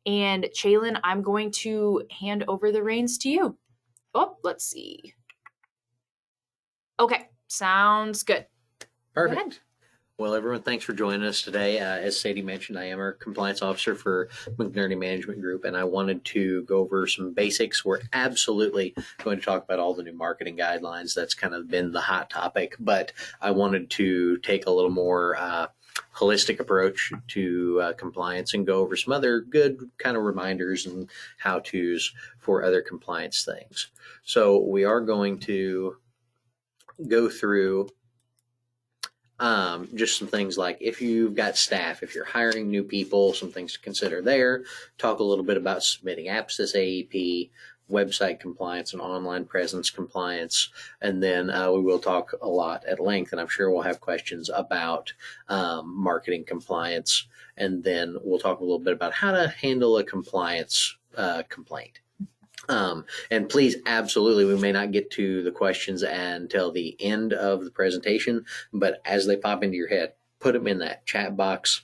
And Chaylin, I'm going to hand over the reins to you. Oh, let's see. Okay, sounds good. Perfect. Well, everyone, thanks for joining us today. As Sadie mentioned, I am our compliance officer for McNerney Management Group, and I wanted to go over some basics. We're absolutely going to talk about all the new marketing guidelines. That's kind of been the hot topic, but I wanted to take a little more holistic approach to compliance and go over some other good kind of reminders and how-tos for other compliance things. So we are going to go through just some things like if you've got staff, if you're hiring new people, some things to consider there. Talk a little bit about submitting apps as AEP, website compliance and online presence compliance. And then we will talk a lot at length, and I'm sure we'll have questions about marketing compliance. And then we'll talk a little bit about how to handle a compliance complaint. And please, absolutely, we may not get to the questions until the end of the presentation, but as they pop into your head, put them in that chat box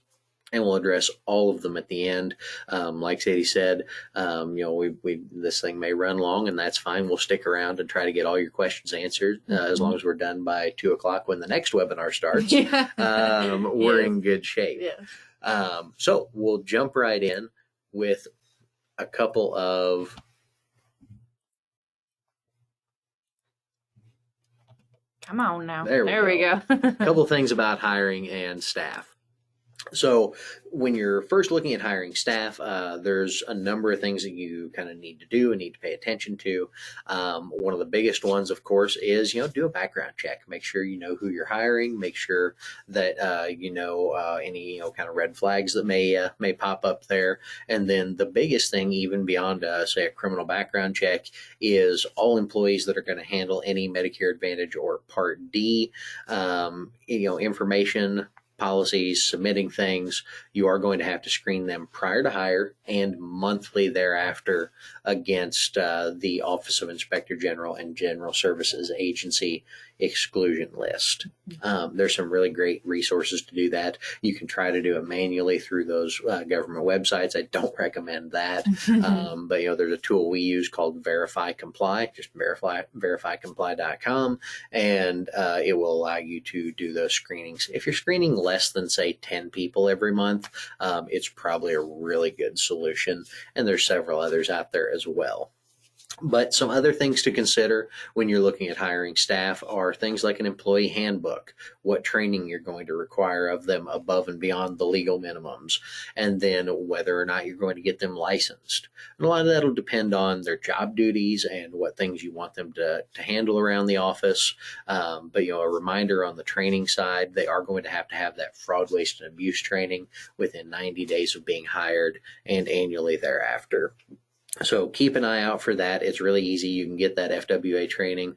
and we'll address all of them at the end. Like Sadie said, this thing may run long, and that's fine. We'll stick around and try to get all your questions answered as long as we're done by 2:00 when the next webinar starts. We're in good shape. So we'll jump right in with a couple of Come on now. There we go. A couple of things about hiring and staff. So when you're first looking at hiring staff, there's a number of things that you kind of need to do and need to pay attention to. One of the biggest ones, of course, is, do a background check. Make sure you know who you're hiring. Make sure that any kind of red flags that may pop up there. And then the biggest thing, even beyond say a criminal background check, is all employees that are going to handle any Medicare Advantage or Part D, information, policies, submitting things, you are going to have to screen them prior to hire and monthly thereafter against the Office of Inspector General and General Services Agency exclusion list. There's some really great resources to do that. You can try to do it manually through those government websites. I don't recommend that. But there's a tool we use called Verify Comply, just verifycomply.com, and it will allow you to do those screenings. If you're screening less than, say, 10 people every month, it's probably a really good solution. And there's several others out there as well. But some other things to consider when you're looking at hiring staff are things like an employee handbook, what training you're going to require of them above and beyond the legal minimums, and then whether or not you're going to get them licensed. And a lot of that will depend on their job duties and what things you want them to handle around the office. But a reminder on the training side, they are going to have that fraud, waste, and abuse training within 90 days of being hired and annually thereafter. So keep an eye out for that. It's really easy. You can get that FWA training,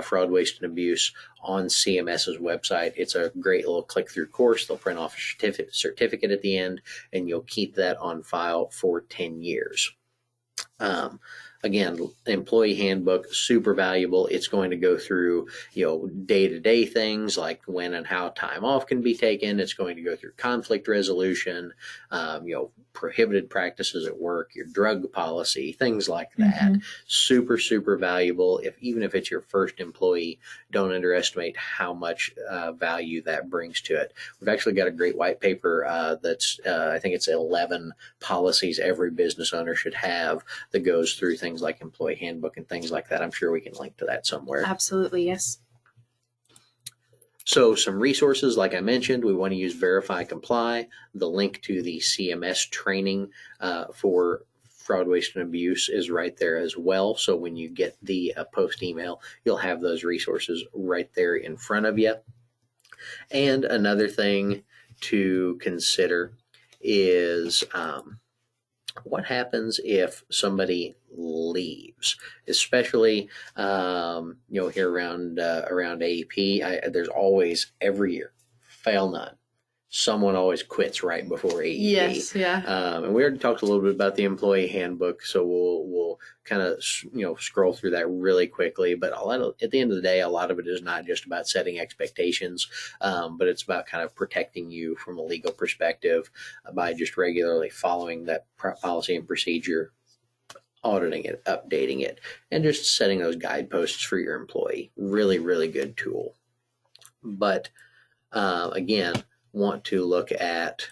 fraud, waste, and abuse on CMS's website. It's a great little click-through course. They'll print off a certificate at the end, and you'll keep that on file for 10 years. Again, employee handbook, super valuable. It's going to go through, day-to-day things like when and how time off can be taken. It's going to go through conflict resolution, prohibited practices at work, your drug policy, things like that. Super, super valuable. Even if it's your first employee, don't underestimate how much value that brings to it. We've actually got a great white paper that's, I think it's 11 policies every business owner should have that goes through things like employee handbook and things like that. I'm sure we can link to that somewhere. Absolutely, yes. So some resources, like I mentioned, we want to use Verify Comply. The link to the CMS training for fraud, waste, and abuse is right there as well. So when you get the post email, you'll have those resources right there in front of you. And another thing to consider is what happens if somebody leaves, especially here around AEP. There's always every year, fail none. someone always quits right before AEP. Yes, yeah. And we already talked a little bit about the employee handbook, so we'll kind of scroll through that really quickly. But at the end of the day, a lot of it is not just about setting expectations, but it's about kind of protecting you from a legal perspective by just regularly following that policy and procedure, auditing it, updating it, and just setting those guideposts for your employee. Really, really good tool. But again, want to look at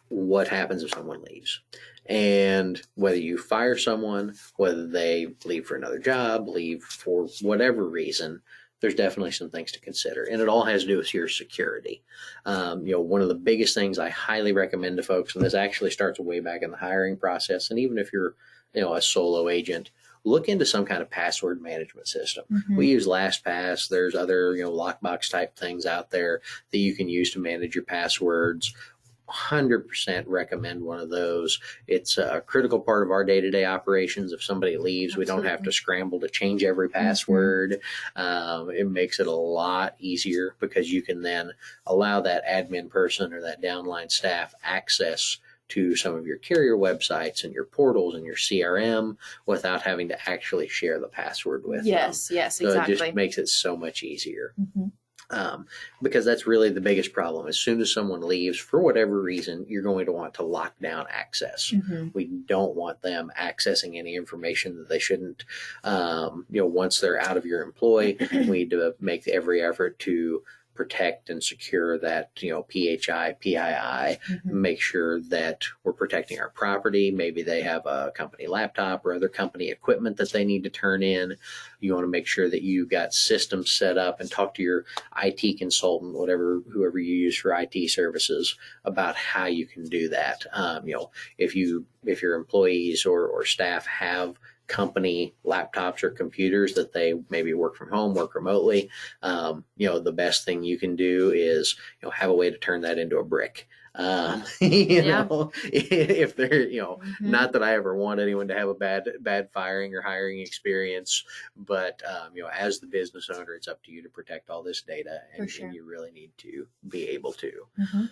what happens if someone leaves. And whether you fire someone, whether they leave for another job, leave for whatever reason, there's definitely some things to consider. And it all has to do with your security. One of the biggest things I highly recommend to folks, and this actually starts way back in the hiring process, and even if you're a solo agent, look into some kind of password management system. Mm-hmm. We use LastPass. There's other, lockbox type things out there that you can use to manage your passwords. 100% recommend one of those. It's a critical part of our day-to-day operations. If somebody leaves, Absolutely. we don't have to scramble to change every password. Mm-hmm. It makes it a lot easier because you can then allow that admin person or that downline staff access to some of your carrier websites and your portals and your CRM without having to actually share the password with them. Yes, So exactly. it just makes it so much easier. Mm-hmm. Because that's really the biggest problem. As soon as someone leaves, for whatever reason, you're going to want to lock down access. Mm-hmm. We don't want them accessing any information that they shouldn't. Once they're out of your employ, we need to make every effort to protect and secure that, PHI, PII, Mm-hmm. make sure that we're protecting our property. Maybe they have a company laptop or other company equipment that they need to turn in. You want to make sure that you've got systems set up and talk to your IT consultant, whoever you use for IT services, about how you can do that. If your employees or staff have company laptops or computers that they maybe work from home, work remotely, the best thing you can do is have a way to turn that into a brick. If they're Mm-hmm. not that I ever want anyone to have a bad firing or hiring experience, but as the business owner, it's up to you to protect all this data, and you really need to be able to. Mm-hmm.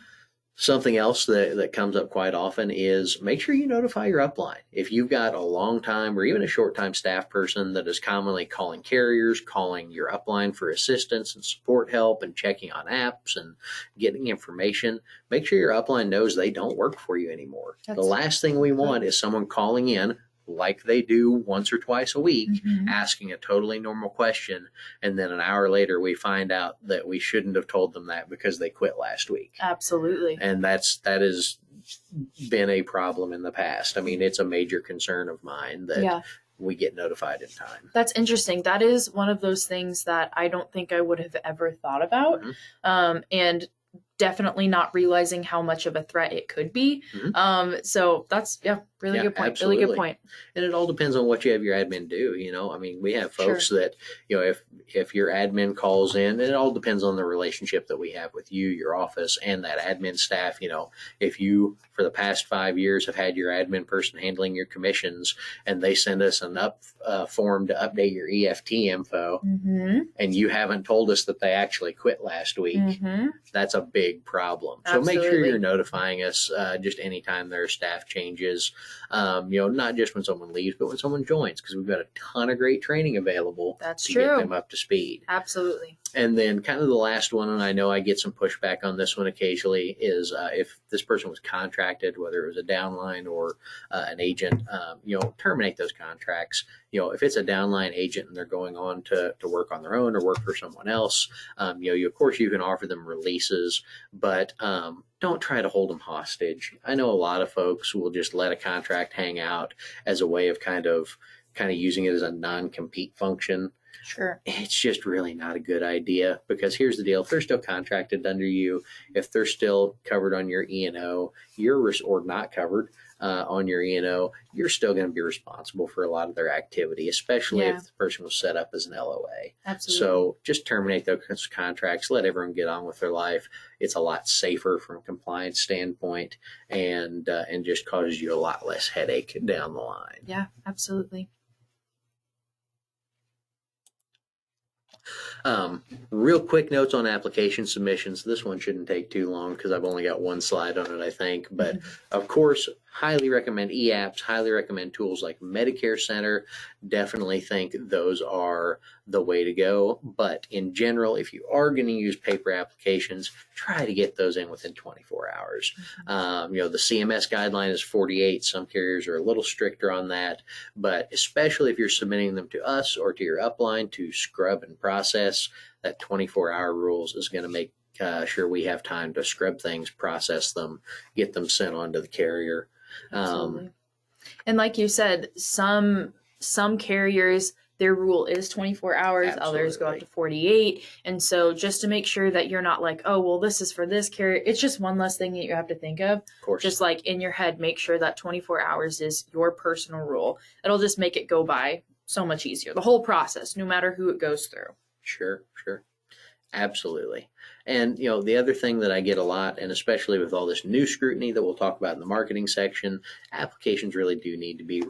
Something else that comes up quite often is make sure you notify your upline. If you've got a long time or even a short time staff person that is commonly calling carriers, calling your upline for assistance and support help and checking on apps and getting information, make sure your upline knows they don't work for you anymore. The last thing we want is someone calling in like they do once or twice a week, Mm-hmm. asking a totally normal question, and then an hour later we find out that we shouldn't have told them that because they quit last week. Absolutely. And that has been a problem in the past. I mean, it's a major concern of mine that we get notified in time. That's interesting. That is one of those things that I don't think I would have ever thought about. Mm-hmm. And definitely not realizing how much of a threat it could be. Mm-hmm. So that's really good point. Absolutely. Really good point. And it all depends on what you have your admin do. I mean, we have folks that, if your admin calls in, it all depends on the relationship that we have with you, your office, and that admin staff. If you, for the past 5 years, have had your admin person handling your commissions and they send us an form to update your EFT info, Mm-hmm. and you haven't told us that they actually quit last week, Mm-hmm. that's a big problem. Absolutely. So make sure you're notifying us just anytime there are staff changes, not just when someone leaves, but when someone joins, because we've got a ton of great training available to get them up to speed. Absolutely. And then kind of the last one, and I know I get some pushback on this one occasionally, is if this person was contracted, whether it was a downline or an agent, terminate those contracts. If it's a downline agent and they're going on to work on their own or work for someone else, of course you can offer them releases, but don't try to hold them hostage. I know a lot of folks will just let a contract hang out as a way of kind of using it as a non-compete function. Sure. It's just really not a good idea, because here's the deal. If they're still contracted under you, if they're still covered on your E&O, or not covered on your E&O, you're still going to be responsible for a lot of their activity, especially if the person was set up as an LOA. Absolutely. So just terminate those contracts, let everyone get on with their life. It's a lot safer from a compliance standpoint, and just causes you a lot less headache down the line. Yeah, absolutely. Real quick notes on application submissions. This one shouldn't take too long because I've only got one slide on it, I think. But of course, highly recommend e-apps, highly recommend tools like Medicare Center. Definitely think those are the way to go. But in general, if you are going to use paper applications, try to get those in within 24 hours. The CMS guideline is 48. Some carriers are a little stricter on that, but especially if you're submitting them to us or to your upline to scrub and process, that 24-hour rules is going to make sure we have time to scrub things, process them, get them sent on to the carrier. Absolutely. And like you said, some carriers, their rule is 24 hours, Absolutely. others go up to 48. And so just to make sure that you're not like, oh, well, this is for this carrier, it's just one less thing that you have to think of. Of course. Just like in your head, make sure that 24 hours is your personal rule. It'll just make it go by so much easier. The whole process, no matter who it goes through. Sure. Absolutely. And, the other thing that I get a lot, and especially with all this new scrutiny that we'll talk about in the marketing section, applications really do need to be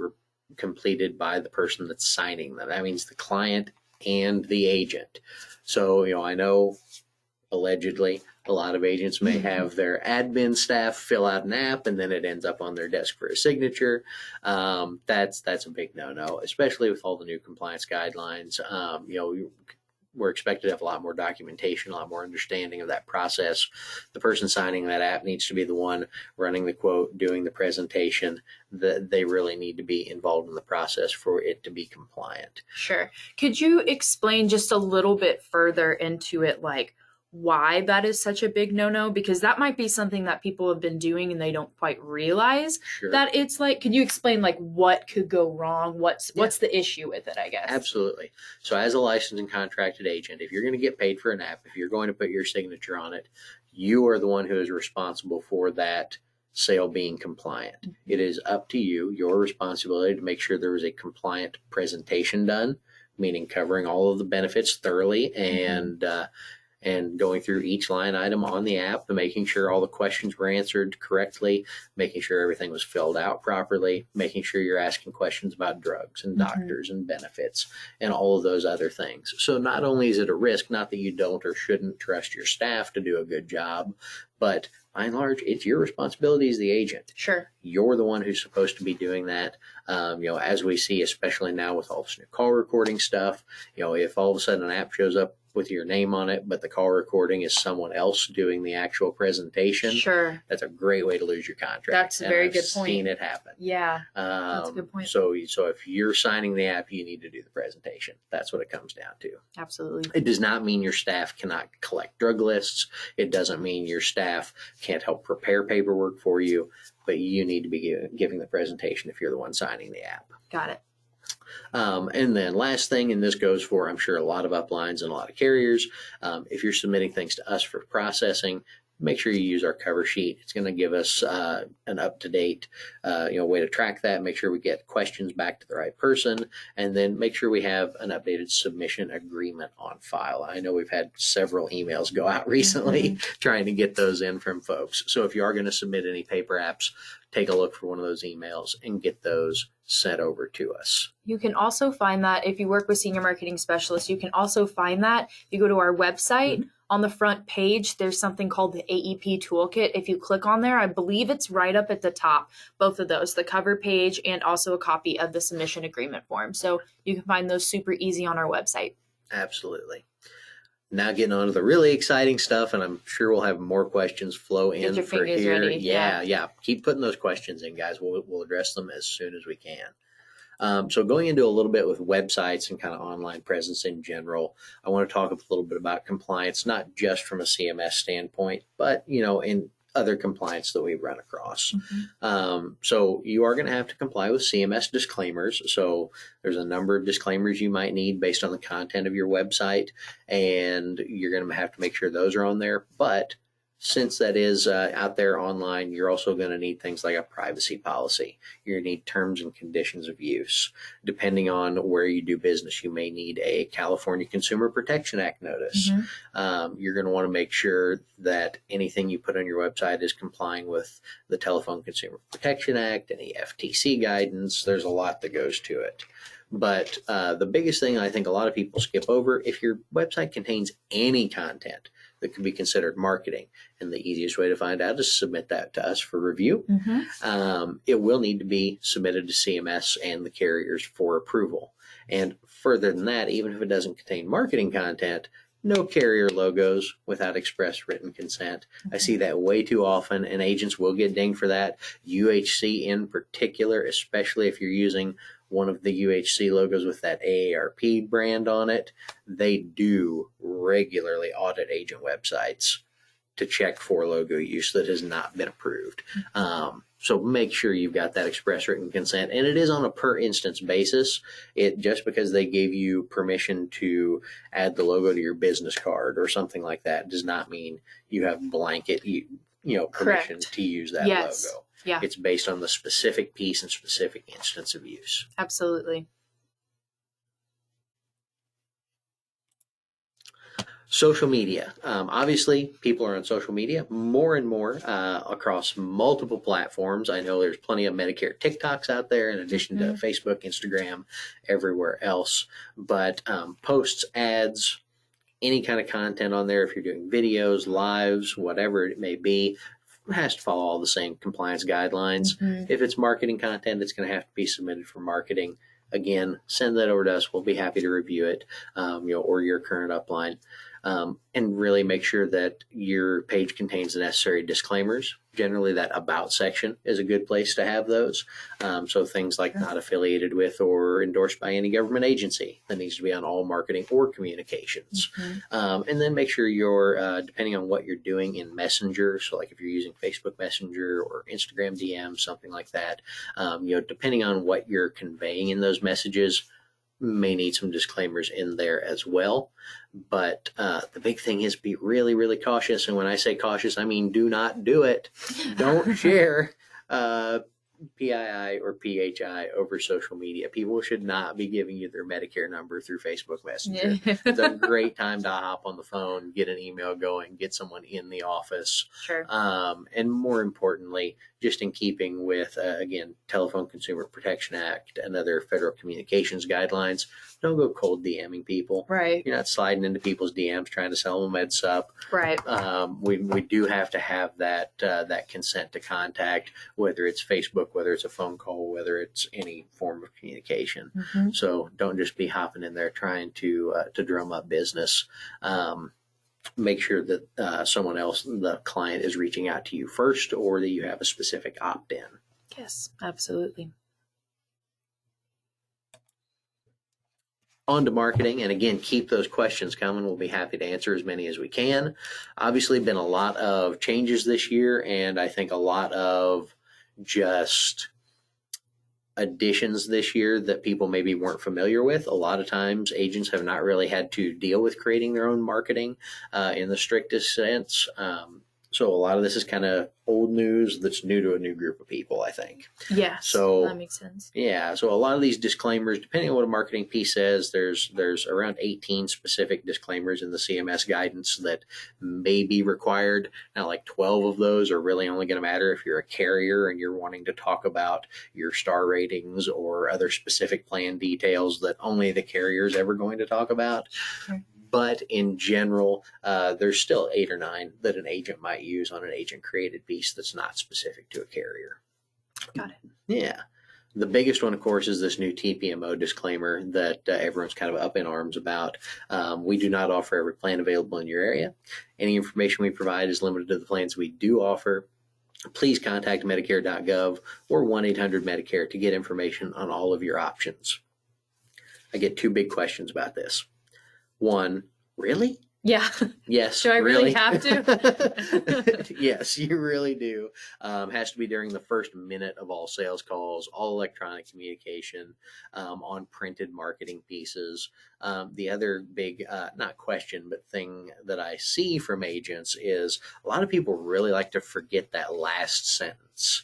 completed by the person that's signing them. That means the client and the agent. So, I know allegedly a lot of agents may have their admin staff fill out an app and then it ends up on their desk for a signature. That's a big no-no, especially with all the new compliance guidelines. We're expected to have a lot more documentation, a lot more understanding of that process. The person signing that app needs to be the one running the quote, doing the presentation. They really need to be involved in the process for it to be compliant. Sure. Could you explain just a little bit further into it, like why that is such a big no-no? Because that might be something that people have been doing and they don't quite realize that it's like, could you explain like what could go wrong? What's the issue with it, I guess? Absolutely. So as a licensed and contracted agent, if you're going to get paid for an app, if you're going to put your signature on it, you are the one who is responsible for that sale being compliant. It is up to you, your responsibility to make sure there is a compliant presentation done, meaning covering all of the benefits thoroughly and going through each line item on the app and making sure all the questions were answered correctly, making sure everything was filled out properly, making sure you're asking questions about drugs and doctors and benefits and all of those other things. So not only is it a risk, not that you don't or shouldn't trust your staff to do a good job, but by and large, it's your responsibility as the agent. Sure. You're the one who's supposed to be doing that. As we see, especially now with all this new call recording stuff, if all of a sudden an app shows up with your name on it, but the call recording is someone else doing the actual presentation. Sure. That's a great way to lose your contract. That's a very good point. I've seen it happen. Yeah. That's a good point. So if you're signing the app, you need to do the presentation. That's what it comes down to. Absolutely. It does not mean your staff cannot collect drug lists. It doesn't mean your staff can't help prepare paperwork for you, but you need to be giving the presentation if you're the one signing the app. Got it. And then last thing, and this goes for, I'm sure, a lot of uplines and a lot of carriers, if you're submitting things to us for processing, make sure you use our cover sheet. It's going to give us an up-to-date way to track that, make sure we get questions back to the right person, and then make sure we have an updated submission agreement on file. I know we've had several emails go out recently trying to get those in from folks. So if you are going to submit any paper apps, take a look for one of those emails and get those sent over to us. You can also find that if you work with senior marketing specialists, you can also find that if you go to our website. On the front page, there's something called the AEP Toolkit. If you click on there, I believe it's right up at the top, both of those, the cover page and also a copy of the submission agreement form. So you can find those super easy on our website. Absolutely. Now getting on to the really exciting stuff, and I'm sure we'll have more questions flow in Get your for fingers here. ready. Yeah. Keep putting those questions in, guys. We'll address them as soon as we can. So going into a little bit with websites and kind of online presence in general, I want to talk a little bit about compliance, not just from a CMS standpoint, but, in other compliance that we run across. So you are going to have to comply with CMS disclaimers. So there's a number of disclaimers you might need based on the content of your website, and you're going to have to make sure those are on there. But since that is out there online, you're also going to need things like a privacy policy. You're going to need terms and conditions of use. Depending on where you do business, you may need a California Consumer Protection Act notice. You're going to want to make sure that anything you put on your website is complying with the Telephone Consumer Protection Act, any FTC guidance. There's a lot that goes to it. But the biggest thing I think a lot of people skip over, if your website contains any content that could be considered marketing, and the easiest way to find out is submit that to us for review. It will need to be submitted to CMS and the carriers for approval. And further than that, even if it doesn't contain marketing content, no carrier logos without express written consent. I see that way too often, and agents will get dinged for that. UHC in particular, especially if you're using one of the UHC logos with that AARP brand on it, they do regularly audit agent websites to check for logo use that has not been approved. So make sure you've got that express written consent, and it is on a per instance basis. It just because they gave you permission to add the logo to your business card or something like that does not mean you have blanket permission to use that logo. Yeah. It's based on the specific piece and specific instance of use. Absolutely. Social media. Obviously, people are on social media more and more across multiple platforms. I know there's plenty of Medicare TikToks out there in addition to Facebook, Instagram, everywhere else. But posts, ads, any kind of content on there, if you're doing videos, lives, whatever it may be, has to follow all the same compliance guidelines. If it's marketing content, it's going to have to be submitted for marketing. Again, send that over to us. We'll be happy to review it, or your current upline. And really make sure that your page contains the necessary disclaimers. Generally, that about section is a good place to have those. So things like not affiliated with or endorsed by any government agency, that needs to be on all marketing or communications. And then make sure you're, depending on what you're doing in Messenger, so like if you're using Facebook Messenger or Instagram DM, something like that, depending on what you're conveying in those messages, may need some disclaimers in there as well. But the big thing is be really, really cautious. And when I say cautious, I mean do not do it. Don't share PII or PHI over social media. People should not be giving you their Medicare number through Facebook Messenger. It's a great time to hop on the phone, get an email going, get someone in the office. Sure. And more importantly, just in keeping with, again, Telephone Consumer Protection Act and other federal communications guidelines, don't go cold DMing people. Right. You're not sliding into people's DMs trying to sell them med sup. Right. We do have to have that consent to contact, whether it's Facebook, whether it's a phone call, whether it's any form of communication. So don't just be hopping in there trying to drum up business. Make sure that someone else, the client, is reaching out to you first, or that you have a specific opt-in. Yes, absolutely. On to marketing, and again, keep those questions coming. We'll be happy to answer as many as we can. Obviously, been a lot of changes this year, and I think a lot of just additions this year that people maybe weren't familiar with. A lot of times agents have not really had to deal with creating their own marketing in the strictest sense. So a lot of this is kind of old news that's new to a new group of people, I think. Yes, so that makes sense. Yeah, so a lot of these disclaimers, depending on what a marketing piece says, there's around 18 specific disclaimers in the CMS guidance that may be required. Now, like 12 of those are really only going to matter if you're a carrier and you're wanting to talk about your star ratings or other specific plan details that only the carrier is ever going to talk about. Sure. But in general, there's still 8 or 9 that an agent might use on an agent-created piece that's not specific to a carrier. Got it. Yeah. The biggest one, of course, is this new TPMO disclaimer that everyone's kind of up in arms about. We do not offer every plan available in your area. Any information we provide is limited to the plans we do offer. Please contact Medicare.gov or 1-800-MEDICARE to get information on all of your options. I get 2 big questions about this. 1, really? Yeah. Yes. Do I really have to? Yes, you really do. Has to be during the first minute of all sales calls, all electronic communication, on printed marketing pieces. The other big, not question, but thing that I see from agents is a lot of people really like to forget that last sentence.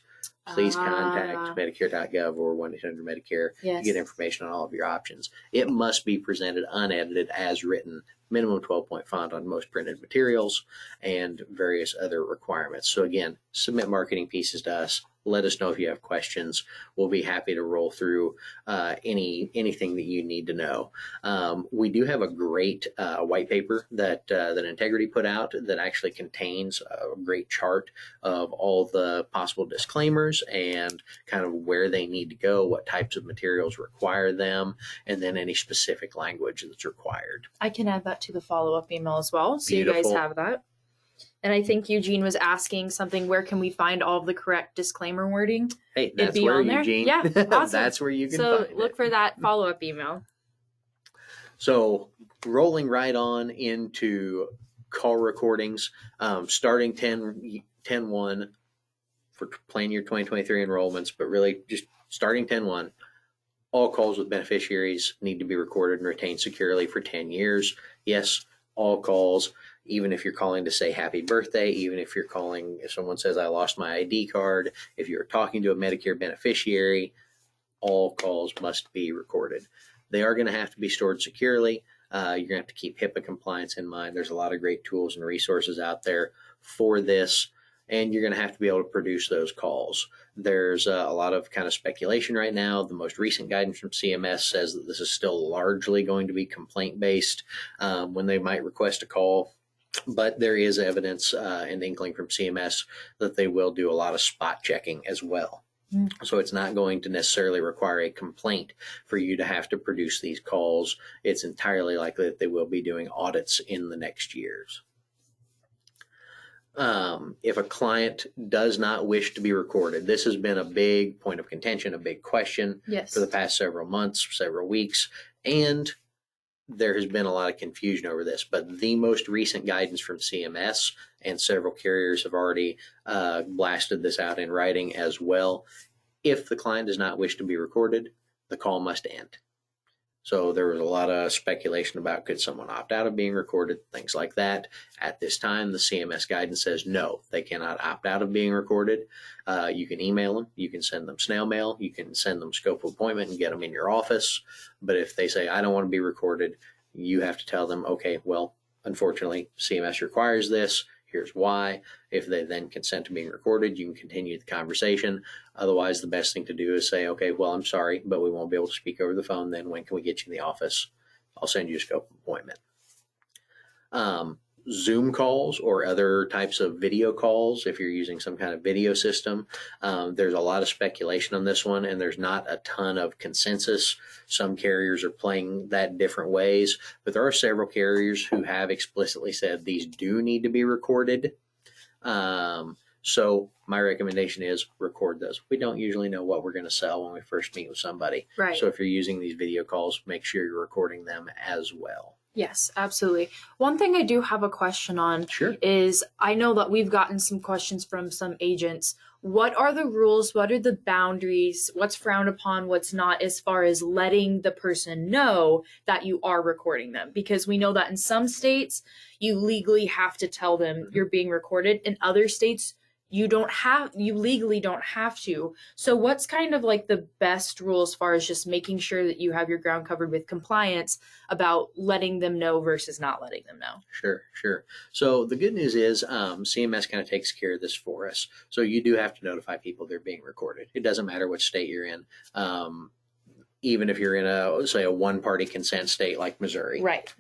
Please contact Medicare.gov or 1-800-MEDICARE to get information on all of your options. It must be presented unedited as written, minimum 12-point font on most printed materials, and various other requirements. So again, submit marketing pieces to us let us know if you have questions. We'll be happy to roll through anything that you need to know. We do have a great white paper that Integrity put out that actually contains a great chart of all the possible disclaimers and kind of where they need to go, what types of materials require them, and then any specific language that's required. I can add that to the follow-up email as well, so Beautiful. you guys have that. And I think Eugene was asking something, where can we find all of the correct disclaimer wording? Hey, that's where, Eugene. Yeah, awesome. That's where you can find it. So look for that follow-up email. So rolling right on into call recordings, starting 10-1 for plan year 2023 enrollments, but really just starting 10-1, all calls with beneficiaries need to be recorded and retained securely for 10 years. Yes, all calls, even if you're calling to say happy birthday, even if you're calling, if someone says I lost my ID card, if you're talking to a Medicare beneficiary, all calls must be recorded. They are going to have to be stored securely. You're going to have to keep HIPAA compliance in mind. There's a lot of great tools and resources out there for this, and you're going to have to be able to produce those calls. There's a lot of kind of speculation right now. The most recent guidance from CMS says that this is still largely going to be complaint-based when they might request a call. But there is evidence and inkling from CMS that they will do a lot of spot checking as well. So it's not going to necessarily require a complaint for you to have to produce these calls. It's entirely likely that they will be doing audits in the next years. If a client does not wish to be recorded, this has been a big point of contention, a big question for the past several months, several weeks, and there has been a lot of confusion over this. But the most recent guidance from CMS, and several carriers have already blasted this out in writing as well. If the client does not wish to be recorded, the call must end. So there was a lot of speculation about could someone opt out of being recorded, things like that. At this time, the CMS guidance says no, they cannot opt out of being recorded. You can email them, you can send them snail mail, you can send them scope of appointment and get them in your office. But if they say, I don't want to be recorded, you have to tell them, okay, well, unfortunately, CMS requires this. Here's why. If they then consent to being recorded, you can continue the conversation. Otherwise, the best thing to do is say, okay, well, I'm sorry, but we won't be able to speak over the phone. Then when can we get you in the office? I'll send you a scope of appointment. Zoom calls or other types of video calls, if you're using some kind of video system, there's a lot of speculation on this one, and there's not a ton of consensus. Some carriers are playing that different ways, but there are several carriers who have explicitly said these do need to be recorded. So my recommendation is record those. We don't usually know what we're going to sell when we first meet with somebody. Right. So if you're using these video calls, make sure you're recording them as well. Yes, absolutely. One thing I do have a question on is, I know that we've gotten some questions from some agents. What are the rules? What are the boundaries? What's frowned upon? What's not, as far as letting the person know that you are recording them? Because we know that in some states, you legally have to tell them you're being recorded. In other states, you legally don't have to. So what's kind of like the best rule as far as just making sure that you have your ground covered with compliance about letting them know versus not letting them know? Sure. So the good news is CMS kind of takes care of this for us. So you do have to notify people they're being recorded. It doesn't matter which state you're in. Even if you're in a one-party consent state like Missouri. Right.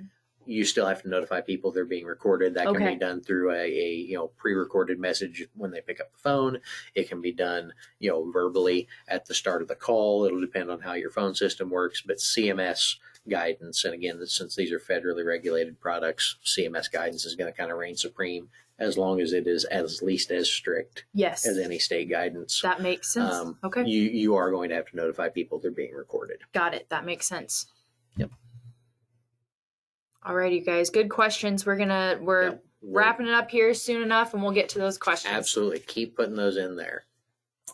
You still have to notify people they're being recorded. That can be done through a pre-recorded message when they pick up the phone. It can be done, verbally at the start of the call. It'll depend on how your phone system works, but CMS guidance, and again, since these are federally regulated products, CMS guidance is going to kind of reign supreme as long as it is at least as strict as any state guidance. That makes sense. You are going to have to notify people they're being recorded. Got it. That makes sense. Yep. All right, you guys. Good questions. We're wrapping it up here soon enough, and we'll get to those questions. Absolutely. Keep putting those in there.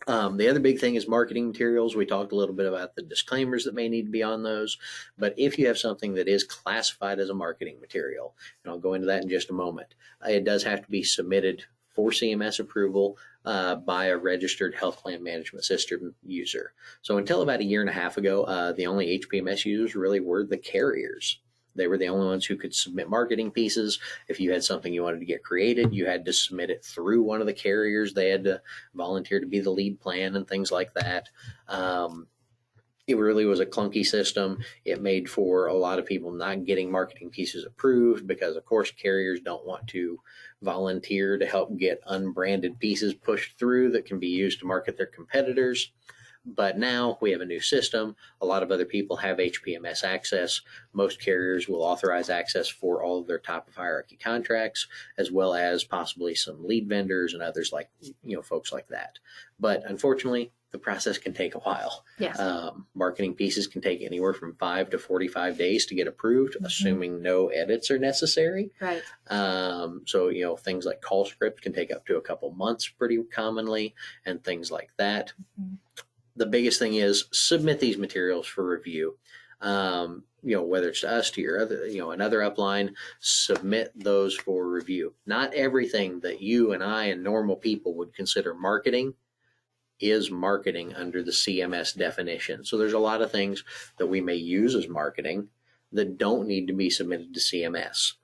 The other big thing is marketing materials. We talked a little bit about the disclaimers that may need to be on those, but if you have something that is classified as a marketing material, and I'll go into that in just a moment, it does have to be submitted for CMS approval by a registered health plan management system user. So until about a year and a half ago, the only HPMS users really were the carriers. They were the only ones who could submit marketing pieces. If you had something you wanted to get created, you had to submit it through one of the carriers. They had to volunteer to be the lead plan and things like that. It really was a clunky system. It made for a lot of people not getting marketing pieces approved because, of course, carriers don't want to volunteer to help get unbranded pieces pushed through that can be used to market their competitors. But now we have a new system. A lot of other people have HPMS access. Most carriers will authorize access for all of their top of hierarchy contracts, as well as possibly some lead vendors and others like, folks like that. But unfortunately, the process can take a while. Yes. Marketing pieces can take anywhere from 5 to 45 days to get approved, assuming no edits are necessary. Right. So, things like call script can take up to a couple months pretty commonly, and things like that. The biggest thing is submit these materials for review. Whether it's to us, to your other, another upline, submit those for review. Not everything that you and I and normal people would consider marketing is marketing under the CMS definition. So there's a lot of things that we may use as marketing that don't need to be submitted to CMS.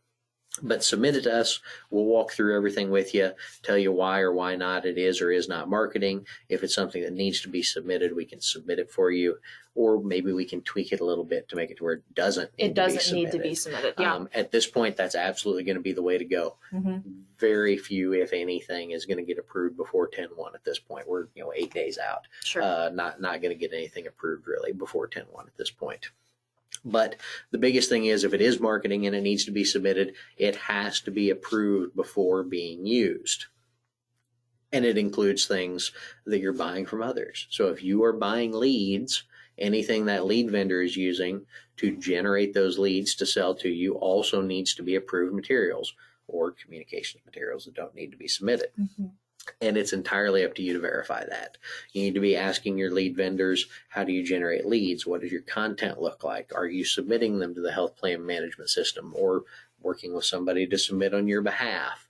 But submit it to us. We'll walk through everything with you, tell you why or why not it is or is not marketing. If it's something that needs to be submitted, we can submit it for you. Or maybe we can tweak it a little bit to make it to where it doesn't need to be submitted. Yeah. At this point, that's absolutely going to be the way to go. Very few, if anything, is going to get approved before 10/1 at this point. We're 8 days out. Sure. Not going to get anything approved really before 10/1 at this point. But the biggest thing is if it is marketing and it needs to be submitted, it has to be approved before being used. And it includes things that you're buying from others. So if you are buying leads, anything that lead vendor is using to generate those leads to sell to you also needs to be approved materials or communications materials that don't need to be submitted. And it's entirely up to you to verify that. You need to be asking your lead vendors, how do you generate leads? What does your content look like? Are you submitting them to the health plan management system or working with somebody to submit on your behalf?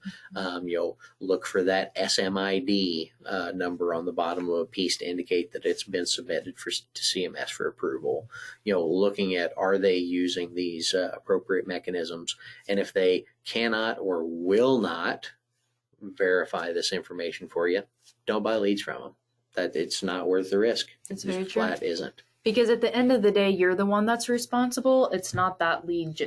You'll look for that SMID number on the bottom of a piece to indicate that it's been submitted to CMS for approval. Looking at, are they using these appropriate mechanisms? And if they cannot or will not verify this information for you, don't buy leads from them. That it's not worth the risk. It's very true. Flat isn't. Because at the end of the day, you're the one that's responsible. It's not that lead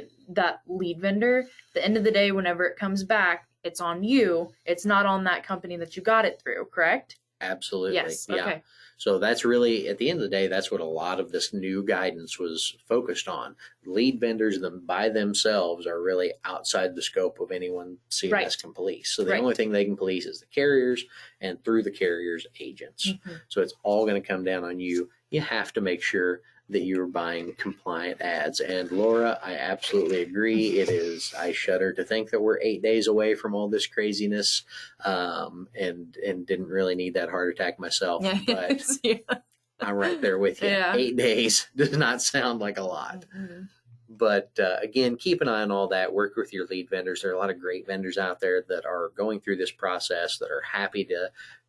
vendor. At the end of the day, whenever it comes back, it's on you. It's not on that company that you got it through, correct? Absolutely. Yes. Yeah. Okay. So that's really, at the end of the day, that's what a lot of this new guidance was focused on. Lead vendors by themselves are really outside the scope of anyone CMS can police. So the only thing they can police is the carriers and through the carriers' agents. So it's all going to come down on you. You have to make sure that you're buying compliant ads. And Laura, I absolutely agree. It is, I shudder to think that we're 8 days away from all this craziness, and didn't really need that heart attack myself, but I'm right there with you. 8 days does not sound like a lot. But again, keep an eye on all that. Work with your lead vendors. There are a lot of great vendors out there that are going through this process that are happy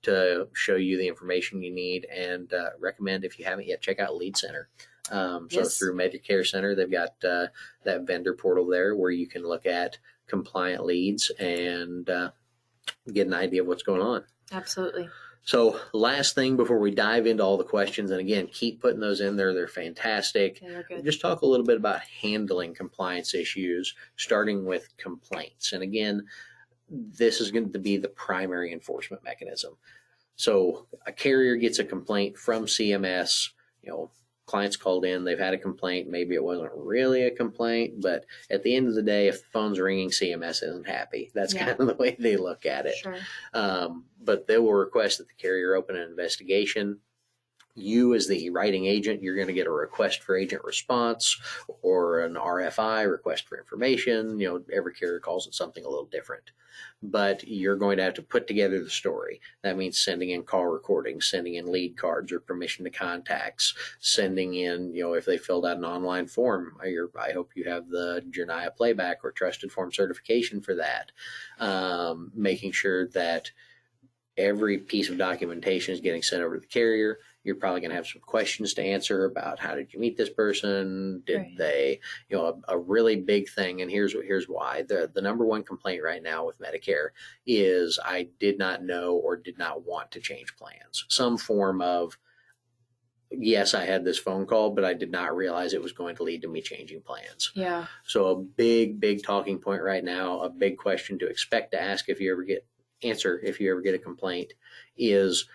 to show you the information you need, and recommend, if you haven't yet, check out Lead Center. So through Medicare Center, they've got that vendor portal there where you can look at compliant leads and get an idea of what's going on. Absolutely. So last thing before we dive into all the questions, and again, keep putting those in there. They're fantastic. Just talk a little bit about handling compliance issues, starting with complaints. And again, this is going to be the primary enforcement mechanism. So a carrier gets a complaint from CMS, clients called in, they've had a complaint. Maybe it wasn't really a complaint, but at the end of the day, if the phone's ringing, CMS isn't happy. That's kind of the way they look at it. Sure. But they will request that the carrier open an investigation. You, as the writing agent, you're going to get a request for agent response or an RFI, request for information. Every carrier calls it something a little different. But you're going to have to put together the story. That means sending in call recordings, sending in lead cards or permission to contacts, sending in, if they filled out an online form, I hope you have the JRNIA playback or trusted form certification for that. Making sure that every piece of documentation is getting sent over to the carrier. You're probably going to have some questions to answer about how did you meet this person? Did Right. they, a really big thing. And here's why. The number one complaint right now with Medicare is I did not know or did not want to change plans. Some form of, yes, I had this phone call, but I did not realize it was going to lead to me changing plans. Yeah. So a big talking point right now, a big question to expect to ask if you ever get a complaint is,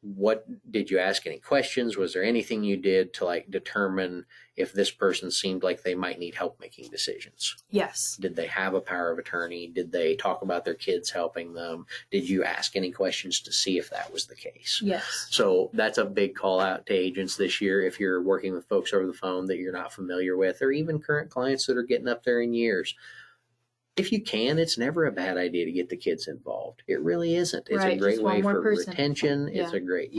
what did you ask any questions? Was there anything you did to like determine if this person seemed like they might need help making decisions? Yes. Did they have a power of attorney? Did they talk about their kids helping them? Did you ask any questions to see if that was the case? Yes. So that's a big call out to agents this year. If you're working with folks over the phone that you're not familiar with, or even current clients that are getting up there in years, if you can, it's never a bad idea to get the kids involved. It really isn't. It's Right, a great just one way more for person. retention. Yeah. It's a great,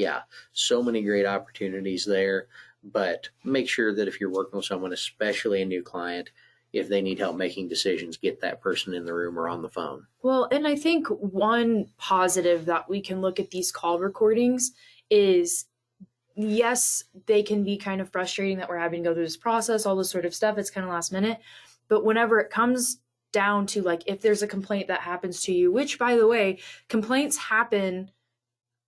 so many great opportunities there. But make sure that if you're working with someone, especially a new client, if they need help making decisions, get that person in the room or on the phone. Well, and I think one positive that we can look at these call recordings is, yes, they can be kind of frustrating that we're having to go through this process, all this sort of stuff. It's kind of last minute. But whenever it comes down to like, if there's a complaint that happens to you, which by the way, complaints happen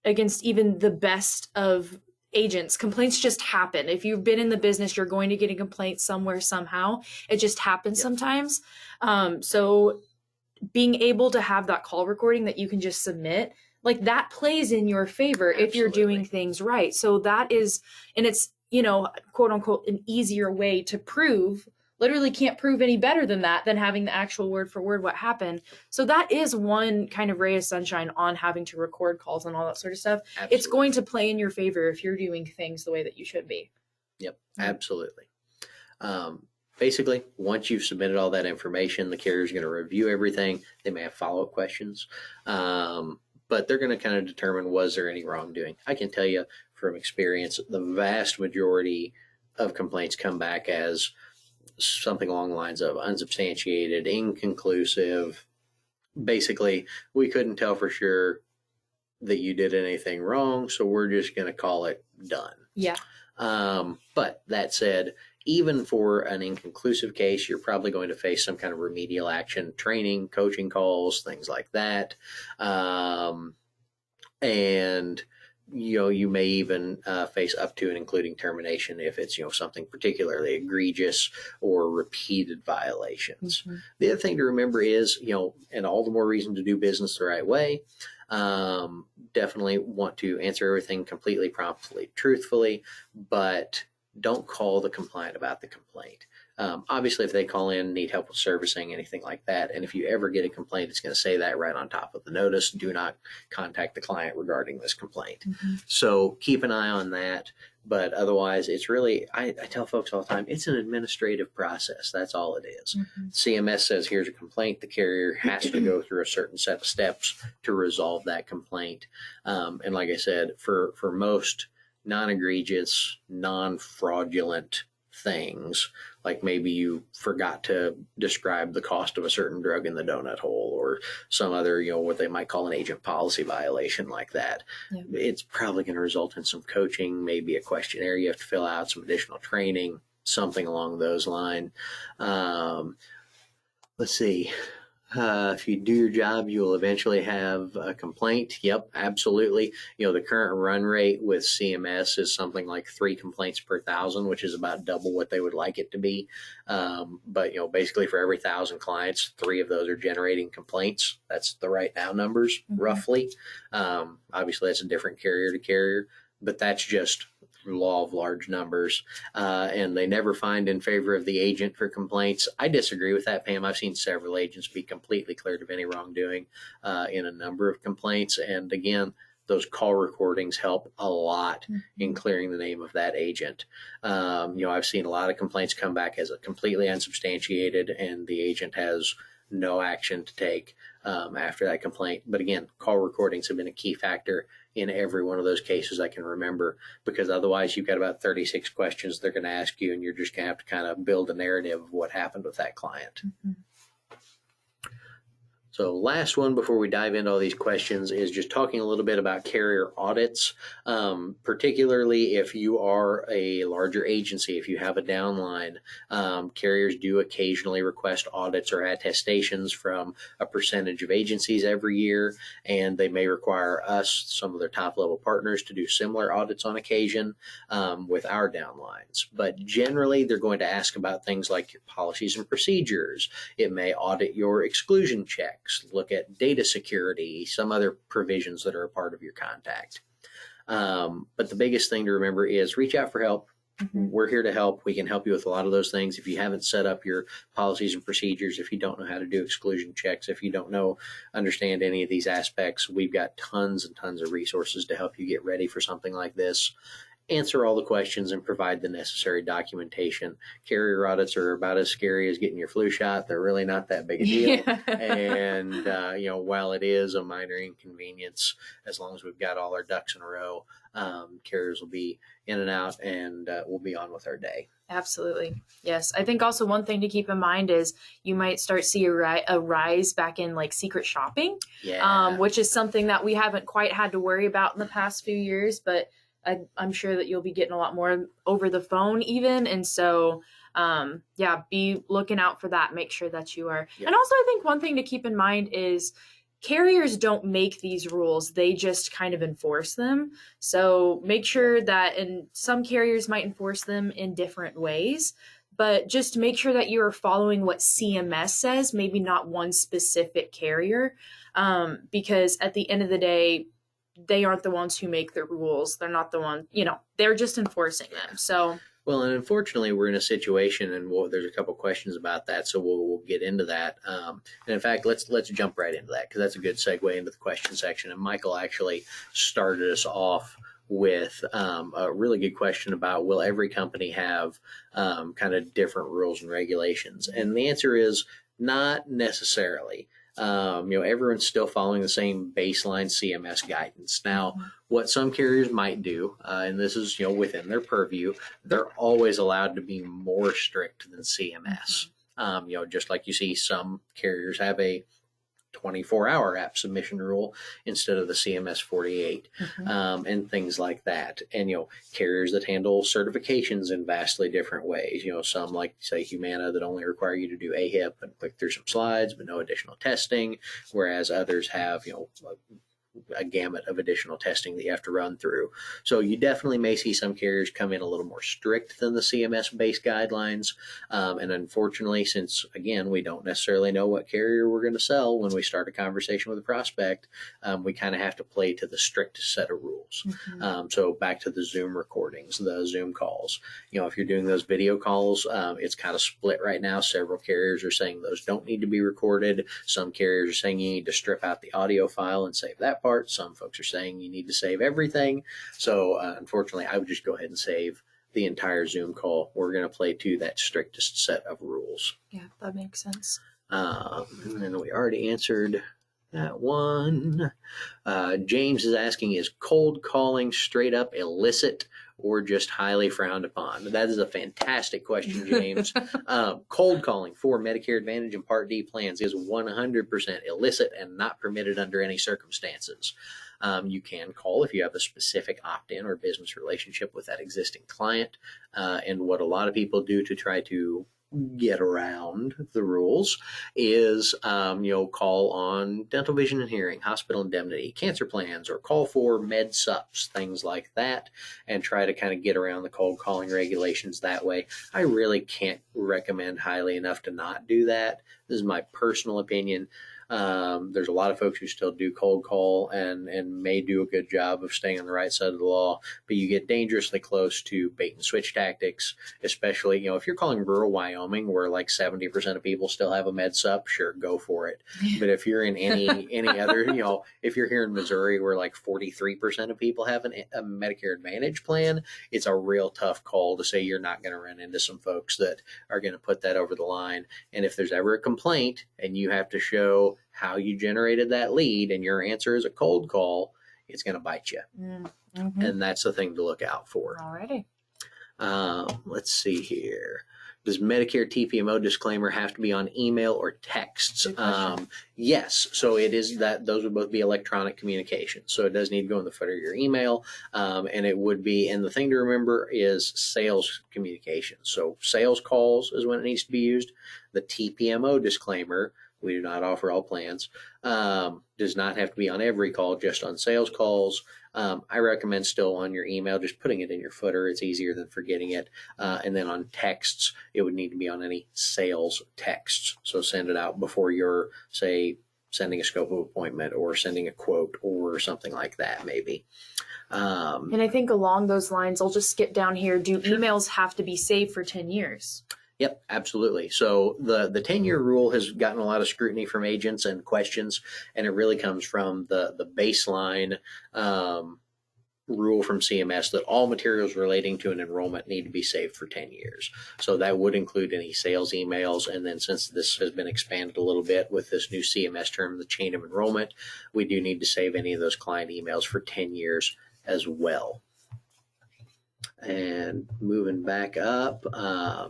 against even the best of agents. Complaints just happen. If you've been in the business, you're going to get a complaint somewhere, somehow. It just happens sometimes. So being able to have that call recording that you can just submit, like that plays in your favor if you're doing things right. So that is, and it's, quote unquote, an easier way to prove. Literally can't prove any better than that, than having the actual word for word what happened. So that is one kind of ray of sunshine on having to record calls and all that sort of stuff. Absolutely. It's going to play in your favor if you're doing things the way that you should be. Yep, absolutely. Basically, once you've submitted all that information, the carrier is going to review everything. They may have follow-up questions, but they're going to kind of determine, was there any wrongdoing? I can tell you from experience, the vast majority of complaints come back as something along the lines of unsubstantiated, inconclusive. Basically, we couldn't tell for sure that you did anything wrong, so we're just going to call it done. Yeah. But that said, even for an inconclusive case, you're probably going to face some kind of remedial action, training, coaching calls, things like that. And you may even face up to and including termination if it's something particularly egregious or repeated violations. Mm-hmm. The other thing to remember is and all the more reason to do business the right way. Definitely want to answer everything completely, promptly, truthfully, but don't call the complaint about the complaint. Obviously, if they call in, need help with servicing, anything like that, and if you ever get a complaint, it's going to say that right on top of the notice. Do not contact the client regarding this complaint. Mm-hmm. So keep an eye on that. But otherwise, it's really, I tell folks all the time, it's an administrative process. That's all it is. Mm-hmm. CMS says, here's a complaint. The carrier has to go through a certain set of steps to resolve that complaint. And like I said, for most non-egregious, non-fraudulent things, like maybe you forgot to describe the cost of a certain drug in the donut hole or some other, what they might call an agent policy violation like that. Yeah. It's probably going to result in some coaching, maybe a questionnaire you have to fill out, some additional training, something along those lines. Let's see. If you do your job, you will eventually have a complaint. Yep, absolutely. The current run rate with CMS is something like 3 complaints per 1,000, which is about double what they would like it to be. But, basically for every 1,000 clients, 3 of those are generating complaints. That's the right now numbers, mm-hmm. roughly. Obviously, that's a different carrier to carrier, but that's just law of large numbers, and they never find in favor of the agent for complaints. I disagree with that, Pam. I've seen several agents be completely cleared of any wrongdoing in a number of complaints, and again, those call recordings help a lot mm-hmm. in clearing the name of that agent. I've seen a lot of complaints come back as a completely unsubstantiated, and the agent has no action to take after that complaint. But again, call recordings have been a key factor in every one of those cases I can remember, because otherwise you've got about 36 questions they're going to ask you, and you're just going to have to kind of build a narrative of what happened with that client. Mm-hmm. So last one before we dive into all these questions is just talking a little bit about carrier audits, particularly if you are a larger agency, if you have a downline. Carriers do occasionally request audits or attestations from a percentage of agencies every year, and they may require us, some of their top level partners, to do similar audits on occasion with our downlines. But generally, they're going to ask about things like your policies and procedures. It may audit your exclusion checks, look at data security, some other provisions that are a part of your contract. But the biggest thing to remember is reach out for help. We're here to help. We can help you with a lot of those things. If you haven't set up your policies and procedures, if you don't know how to do exclusion checks, if you don't understand any of these aspects, we've got tons and tons of resources to help you get ready for something like this. Answer all the questions and provide the necessary documentation. Carrier audits are about as scary as getting your flu shot. They're really not that big a deal. And, while it is a minor inconvenience, as long as we've got all our ducks in a row, carriers will be in and out, and we'll be on with our day. Absolutely. Yes. I think also one thing to keep in mind is you might start see a rise back in like secret shopping, which is something that we haven't quite had to worry about in the past few years, but I'm sure that you'll be getting a lot more over the phone even. And so, be looking out for that. Make sure that you are. Yep. And also I think one thing to keep in mind is carriers don't make these rules. They just kind of enforce them. So make sure that, and some carriers might enforce them in different ways, but just make sure that you're following what CMS says, maybe not one specific carrier, because at the end of the day, they aren't the ones who make the rules. They're not the one, they're just enforcing them. So, well, and unfortunately, we're in a situation, and there's a couple questions about that, so we'll get into that. And in fact, let's jump right into that, because that's a good segue into the question section. And Michael actually started us off with a really good question about, will every company have kind of different rules and regulations? And the answer is not necessarily. Everyone's still following the same baseline CMS guidance. Now, what some carriers might do, and this is, within their purview, they're always allowed to be more strict than CMS. Just like you see some carriers have a 24-hour app submission rule instead of the CMS 48, and things like that. And, carriers that handle certifications in vastly different ways. Some like, say, Humana, that only require you to do AHIP and click through some slides, but no additional testing, whereas others have, a gamut of additional testing that you have to run through. So you definitely may see some carriers come in a little more strict than the CMS-based guidelines. And unfortunately, since, again, we don't necessarily know what carrier we're going to sell when we start a conversation with a prospect, we kind of have to play to the strictest set of rules. So back to the Zoom recordings, the Zoom calls. If you're doing those video calls, it's kind of split right now. Several carriers are saying those don't need to be recorded. Some carriers are saying you need to strip out the audio file and save that part. Some folks are saying you need to save everything. So unfortunately, I would just go ahead and save the entire Zoom call. We're going to play to that strictest set of rules. Yeah, that makes sense. And then we already answered that one. James is asking, is cold calling straight up illicit or just highly frowned upon? That is a fantastic question, James. Cold calling for Medicare Advantage and Part D plans is 100% illicit and not permitted under any circumstances. You can call if you have a specific opt-in or business relationship with that existing client. And what a lot of people do to try to get around the rules is, call on dental, vision, and hearing, hospital indemnity, cancer plans, or call for med sups, things like that, and try to kind of get around the cold calling regulations that way. I really can't recommend highly enough to not do that. This is my personal opinion. There's a lot of folks who still do cold call and may do a good job of staying on the right side of the law, but you get dangerously close to bait and switch tactics, especially, if you're calling rural Wyoming where like 70% of people still have a med sup, sure, go for it. But if you're in any other, if you're here in Missouri where like 43% of people have a Medicare Advantage plan, it's a real tough call to say you're not going to run into some folks that are going to put that over the line. And if there's ever a complaint and you have to show how you generated that lead and your answer is a cold call, it's going to bite you. And that's the thing to look out for. Alrighty. Let's see here. Does Medicare TPMO disclaimer have to be on email or texts? Yes. So it is that those would both be electronic communication. So it does need to go in the footer of your email. And it would be, and the thing to remember is sales communication. So sales calls is when it needs to be used. The TPMO disclaimer, we do not offer all plans, does not have to be on every call, just on sales calls. I recommend still on your email, just putting it in your footer. It's easier than forgetting it. And then on texts, it would need to be on any sales texts. So send it out before you're, say, sending a scope of appointment or sending a quote or something like that, maybe. And I think along those lines, I'll just skip down here. Do emails have to be saved for 10 years? Yep, absolutely. So the 10-year rule has gotten a lot of scrutiny from agents and questions, and it really comes from the baseline rule from CMS that all materials relating to an enrollment need to be saved for 10 years. So that would include any sales emails. And then since this has been expanded a little bit with this new CMS term, the chain of enrollment, we do need to save any of those client emails for 10 years as well. And moving back up,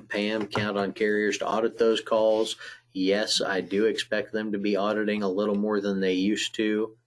Pam, count on carriers to audit those calls. Yes, I do expect them to be auditing a little more than they used to.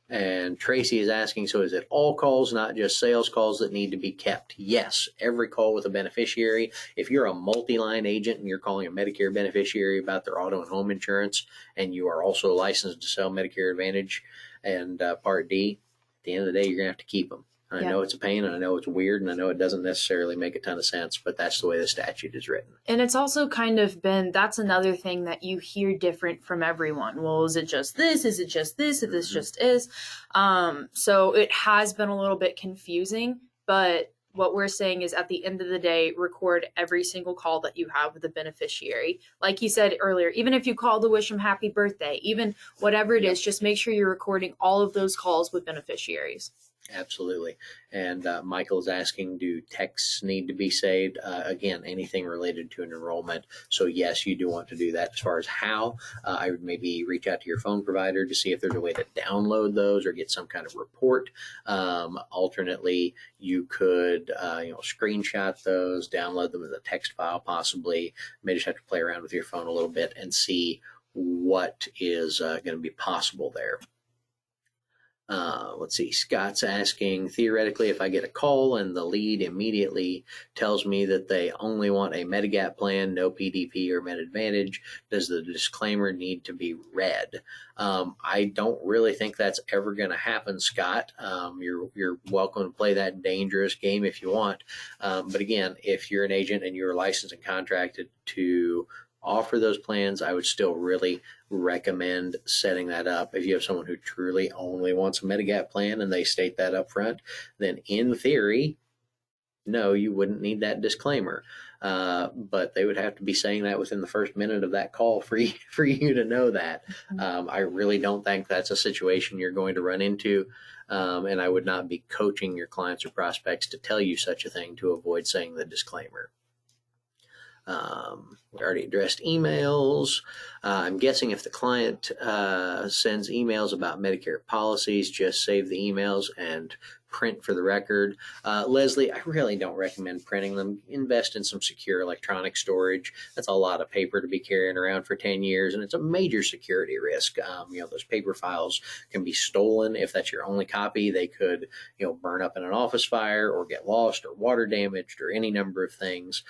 And Tracy is asking, so is it all calls, not just sales calls, that need to be kept? Yes, every call with a beneficiary. If you're a multi-line agent and you're calling a Medicare beneficiary about their auto and home insurance, and you are also licensed to sell Medicare Advantage and Part D, at the end of the day, you're going to have to keep them. I know it's a pain, and I know it's weird, and I know it doesn't necessarily make a ton of sense, but that's the way the statute is written. And it's also kind of been, that's another thing that you hear different from everyone. Well, is it just this? Is it just this? If this just is. So it has been a little bit confusing, but what we're saying is at the end of the day, record every single call that you have with a beneficiary. Like you said earlier, even if you call to wish them happy birthday, even whatever it is, just make sure you're recording all of those calls with beneficiaries. Absolutely. And Michael is asking, do texts need to be saved? Again, anything related to an enrollment. So yes, you do want to do that. As far as how, I would maybe reach out to your phone provider to see if there's a way to download those or get some kind of report. Alternately, you could screenshot those, download them as a text file possibly. You may just have to play around with your phone a little bit and see what is going to be possible there. Let's see, Scott's asking, theoretically, if I get a call and the lead immediately tells me that they only want a Medigap plan, no PDP or Med Advantage, does the disclaimer need to be read? I don't really think that's ever going to happen, Scott. You're welcome to play that dangerous game if you want. But again, if you're an agent and you're licensed and contracted to offer those plans, I would still really recommend setting that up. If you have someone who truly only wants a Medigap plan and they state that up front, then in theory, no, you wouldn't need that disclaimer. But they would have to be saying that within the first minute of that call for you to know that. I really don't think that's a situation you're going to run into. And I would not be coaching your clients or prospects to tell you such a thing to avoid saying the disclaimer. We already addressed emails. I'm guessing if the client sends emails about Medicare policies, just save the emails and print for the record. Leslie, I really don't recommend printing them. Invest in some secure electronic storage. That's a lot of paper to be carrying around for 10 years, and it's a major security risk. Those paper files can be stolen. If that's your only copy, they could, burn up in an office fire or get lost or water damaged or any number of things.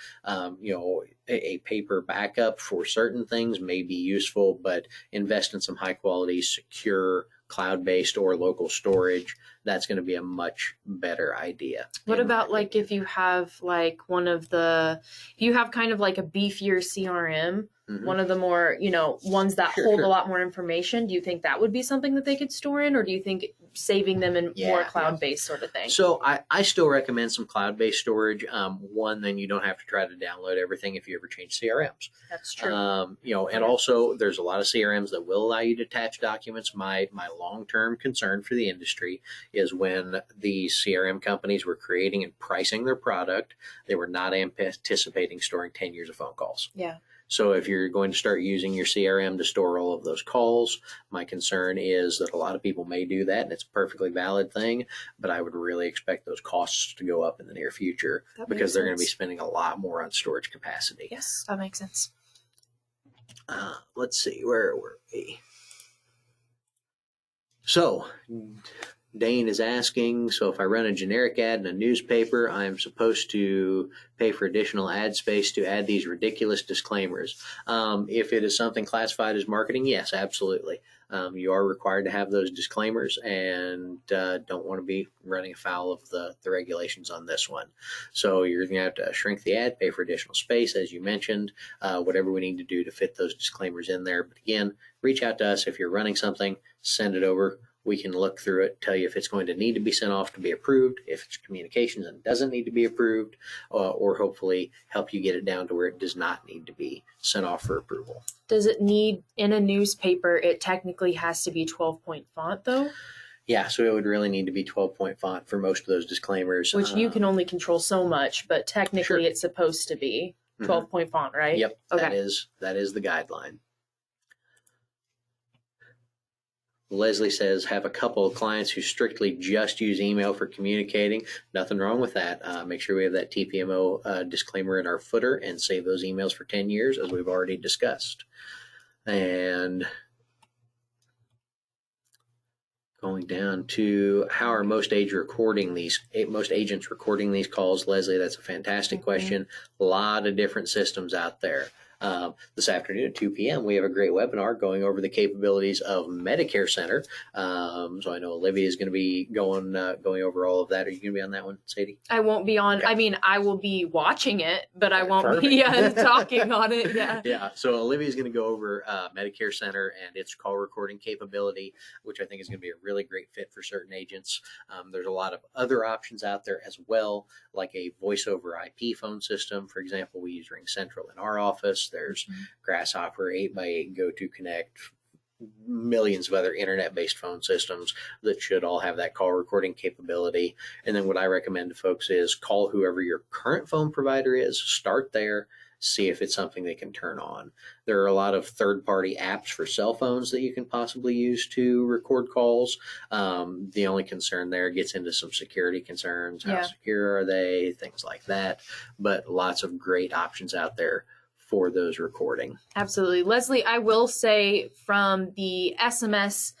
A paper backup for certain things may be useful, but invest in some high quality, secure, cloud-based or local storage. That's going to be a much better idea. What about like if you have like if you have kind of like a beefier CRM, one of the more, ones that hold a lot more information, do you think that would be something that they could store in, or do you think saving them in more cloud-based sort of thing? So I still recommend some cloud-based storage. One, then you don't have to try to download everything if you ever change CRMs. That's true. And also there's a lot of CRMs that will allow you to attach documents. My long-term concern for the industry is when the CRM companies were creating and pricing their product, they were not anticipating storing 10 years of phone calls. Yeah. So if you're going to start using your CRM to store all of those calls, my concern is that a lot of people may do that, and it's a perfectly valid thing, but I would really expect those costs to go up in the near future because they're going to be spending a lot more on storage capacity. Yes, that makes sense. Let's see, where were we? So Dane is asking, so if I run a generic ad in a newspaper, I am supposed to pay for additional ad space to add these ridiculous disclaimers. If it is something classified as marketing, yes, absolutely. You are required to have those disclaimers, and don't want to be running afoul of the regulations on this one. So you're going to have to shrink the ad, pay for additional space, as you mentioned, whatever we need to do to fit those disclaimers in there. But again, reach out to us if you're running something, send it over. We can look through it, tell you if it's going to need to be sent off to be approved, if it's communications and doesn't need to be approved, or hopefully help you get it down to where it does not need to be sent off for approval. Does it need, in a newspaper, it technically has to be 12-point font, though? Yeah, so it would really need to be 12-point font for most of those disclaimers. Which you can only control so much, but technically It's supposed to be 12-point font, right? Yep, okay. that is the guideline. Leslie says, have a couple of clients who strictly just use email for communicating. Nothing wrong with that. Make sure we have that TPMO disclaimer in our footer and save those emails for 10 years, as we've already discussed. And going down to how are most agents recording these calls? Leslie, that's a fantastic question. A lot of different systems out there. This afternoon at 2 p.m., we have a great webinar going over the capabilities of Medicare Center. So I know Olivia is going to be going over all of that. Are you going to be on that one, Sadie? I won't be on. Okay. I mean, I will be watching it, but I won't be talking on it. Yeah. Yeah. So Olivia is going to go over Medicare Center and its call recording capability, which I think is going to be a really great fit for certain agents. There's a lot of other options out there as well, like a voice over IP phone system. For example, we use Ring Central in our office. There's Grasshopper, 8x8, GoToConnect, millions of other internet-based phone systems that should all have that call recording capability. And then what I recommend to folks is call whoever your current phone provider is, start there, see if it's something they can turn on. There are a lot of third-party apps for cell phones that you can possibly use to record calls. The only concern there gets into some security concerns. How secure are they? Things like that. But lots of great options out there for those recording. Absolutely. Leslie, I will say from the SMS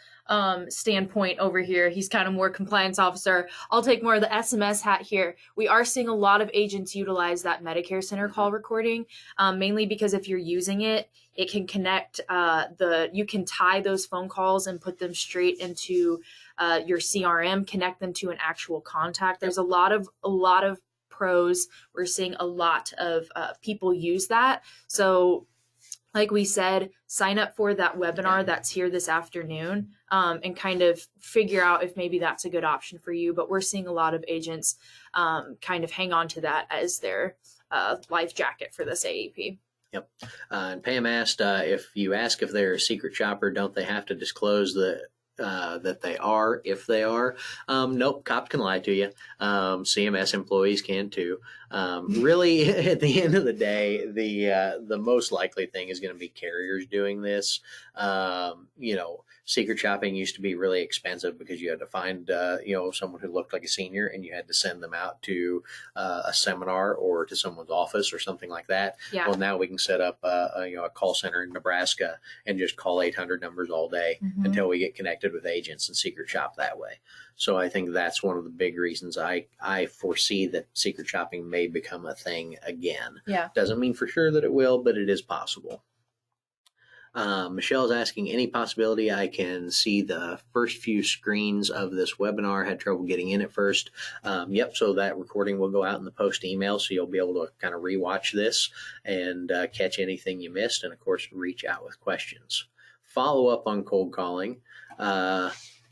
standpoint over here, he's kind of more compliance officer. I'll take more of the SMS hat here. We are seeing a lot of agents utilize that Medicare Center call recording, mainly because if you're using it, it can connect you can tie those phone calls and put them straight into your CRM, connect them to an actual contact. There's a lot of pros. We're seeing a lot of people use that. So like we said, sign up for that webinar that's here this afternoon and kind of figure out if maybe that's a good option for you. But we're seeing a lot of agents kind of hang on to that as their life jacket for this AEP. Yep. And Pam asked, if you ask if they're a secret shopper, don't they have to disclose that they are, if they are? Nope, cops can lie to you. CMS employees can too. Really, at the end of the day, the most likely thing is going to be carriers doing this. Secret shopping used to be really expensive because you had to find someone who looked like a senior and you had to send them out to a seminar or to someone's office or something like that. Yeah. Well, now we can set up a call center in Nebraska and just call 800 numbers all day until we get connected with agents and secret shop that way. So I think that's one of the big reasons I foresee that secret shopping may become a thing again. Yeah. Doesn't mean for sure that it will, but it is possible. Michelle's asking, any possibility I can see the first few screens of this webinar? Had trouble getting in at first. Yep, so that recording will go out in the post email, so you'll be able to kind of rewatch this and catch anything you missed, and of course reach out with questions. Follow up on cold calling.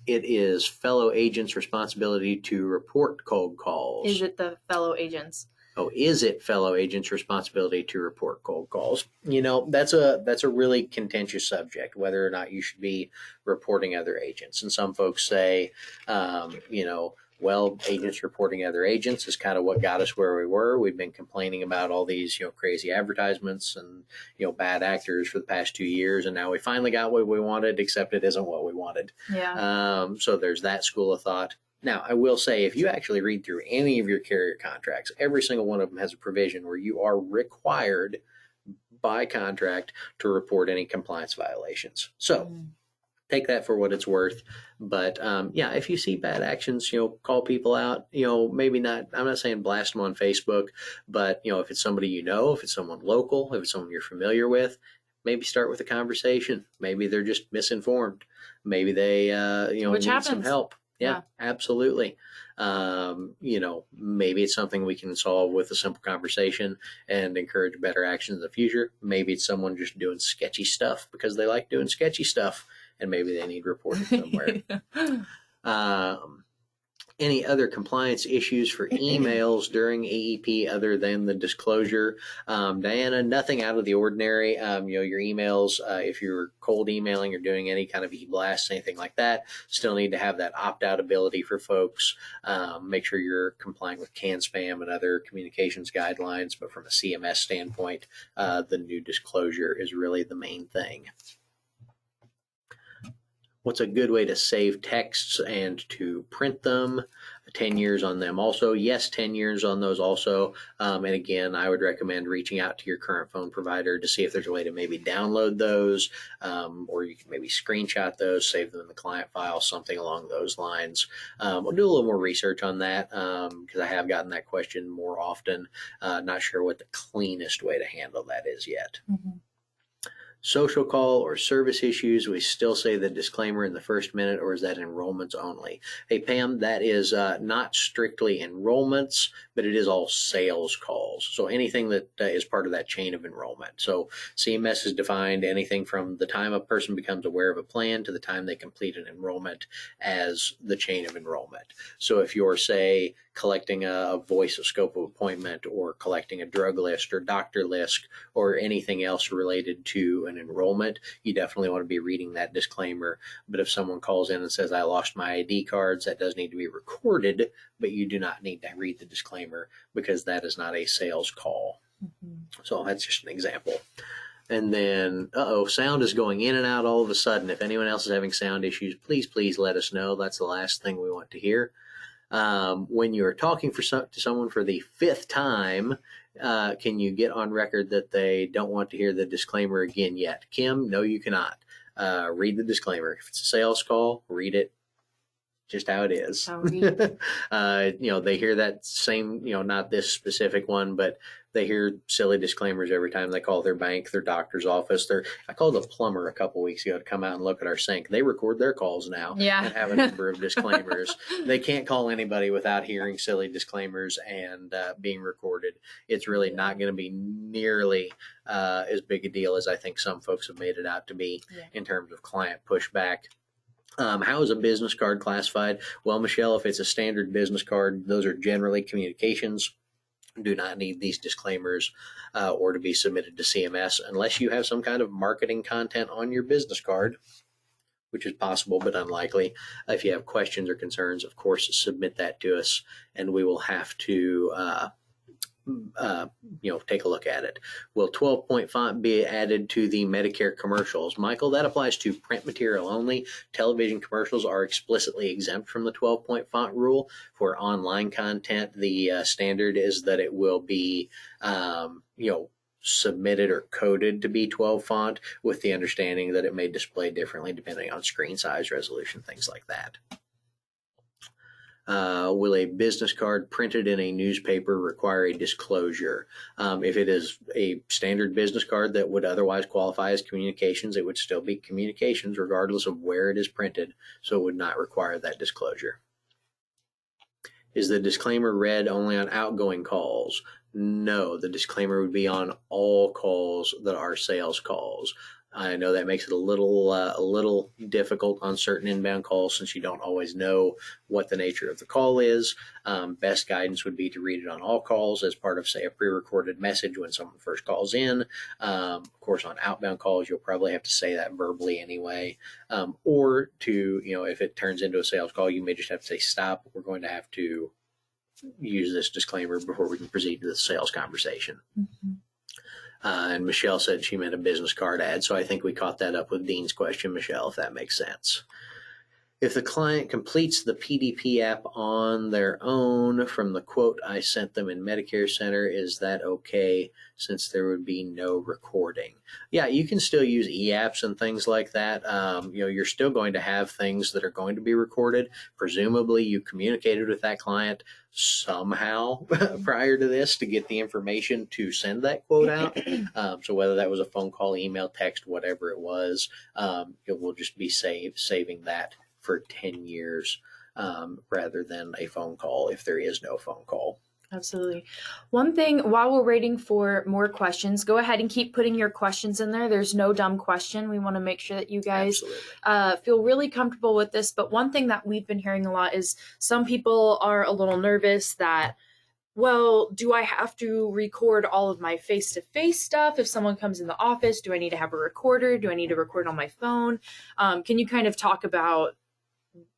It is fellow agents' responsibility to report cold calls. Is it the fellow agents? Oh, is it fellow agents' responsibility to report cold calls? That's a really contentious subject, whether or not you should be reporting other agents. And some folks say, Well, agents reporting other agents is kind of what got us where we were. We've been complaining about all these, crazy advertisements and, bad actors for the past 2 years. And now we finally got what we wanted, except it isn't what we wanted. Yeah. So there's that school of thought. Now, I will say, if you actually read through any of your carrier contracts, every single one of them has a provision where you are required by contract to report any compliance violations. So take that for what it's worth. But if you see bad actions, call people out. Maybe not. I'm not saying blast them on Facebook, but if it's somebody if it's someone local, if it's someone you're familiar with, maybe start with a conversation. Maybe they're just misinformed. Maybe they Which need happens. some help. Yeah, absolutely. Maybe it's something we can solve with a simple conversation and encourage better actions in the future. Maybe it's someone just doing sketchy stuff because they like doing sketchy stuff, and maybe they need reported somewhere. Any other compliance issues for emails during AEP other than the disclosure? Diana, nothing out of the ordinary. Your emails, if you're cold emailing or doing any kind of e-blasts, anything like that, still need to have that opt-out ability for folks. Make sure you're complying with CAN spam and other communications guidelines. But from a CMS standpoint, the new disclosure is really the main thing. What's a good way to save texts and to print them? 10 years on them also. Yes, 10 years on those also. And again, I would recommend reaching out to your current phone provider to see if there's a way to maybe download those, or you can maybe screenshot those, save them in the client file, something along those lines. We'll do a little more research on that because I have gotten that question more often. Not sure what the cleanest way to handle that is yet. Social call or service issues, we still say the disclaimer in the first minute, or is that enrollments only? Hey, Pam, that is not strictly enrollments, but it is all sales calls. So anything that is part of that chain of enrollment. So CMS has defined anything from the time a person becomes aware of a plan to the time they complete an enrollment as the chain of enrollment. So if you're, say, collecting a voice of scope of appointment or collecting a drug list or doctor list or anything else related to an enrollment, you definitely want to be reading that disclaimer. But if someone calls in and says, I lost my ID cards, that does need to be recorded, but you do not need to read the disclaimer because that is not a sales call. So that's just an example. And then, sound is going in and out all of a sudden. If anyone else is having sound issues, please let us know. That's the last thing we want to hear. When you're talking to someone for the 5th time, can you get on record that they don't want to hear the disclaimer again yet? Kim, no, you cannot. Read the disclaimer. If it's a sales call, read it just how it is. They hear that same, not this specific one, but they hear silly disclaimers every time they call their bank, their doctor's office. I called a plumber a couple weeks ago to come out and look at our sink. They record their calls now and have a number of disclaimers. They can't call anybody without hearing silly disclaimers and being recorded. It's really not going to be nearly as big a deal as I think some folks have made it out to be in terms of client pushback. How is a business card classified? Well, Michelle, if it's a standard business card, those are generally communications. Do not need these disclaimers or to be submitted to CMS unless you have some kind of marketing content on your business card, which is possible but unlikely. If you have questions or concerns, of course, submit that to us and we will have to take a look at it. Will 12-point font be added to the Medicare commercials? Michael, that applies to print material only. Television commercials are explicitly exempt from the 12-point font rule. For online content, the standard is that it will be, submitted or coded to be 12 font with the understanding that it may display differently depending on screen size, resolution, things like that. Will a business card printed in a newspaper require a disclosure? If it is a standard business card that would otherwise qualify as communications, it would still be communications regardless of where it is printed, so it would not require that disclosure. Is the disclaimer read only on outgoing calls? No, the disclaimer would be on all calls that are sales calls. I know that makes it a little difficult on certain inbound calls since you don't always know what the nature of the call is. Best guidance would be to read it on all calls as part of, say, a pre-recorded message when someone first calls in. Of course, on outbound calls, you'll probably have to say that verbally anyway. Or to, if it turns into a sales call, you may just have to say, stop. We're going to have to use this disclaimer before we can proceed to the sales conversation. Mm-hmm. And Michelle said she meant a business card ad, so I think we caught that up with Dean's question, Michelle, if that makes sense. If the client completes the PDP app on their own from the quote I sent them in Medicare Center, is that okay since there would be no recording? Yeah, you can still use e-apps and things like that. You're still going to have things that are going to be recorded. Presumably you communicated with that client somehow prior to this to get the information to send that quote out. So whether that was a phone call, email, text, whatever it was, it will just be saving that for 10 years rather than a phone call if there is no phone call. Absolutely. One thing, while we're waiting for more questions, go ahead and keep putting your questions in there. There's no dumb question. We want to make sure that you guys feel really comfortable with this. But one thing that we've been hearing a lot is some people are a little nervous that, well, do I have to record all of my face-to-face stuff? If someone comes in the office, do I need to have a recorder? Do I need to record on my phone? Can you kind of talk about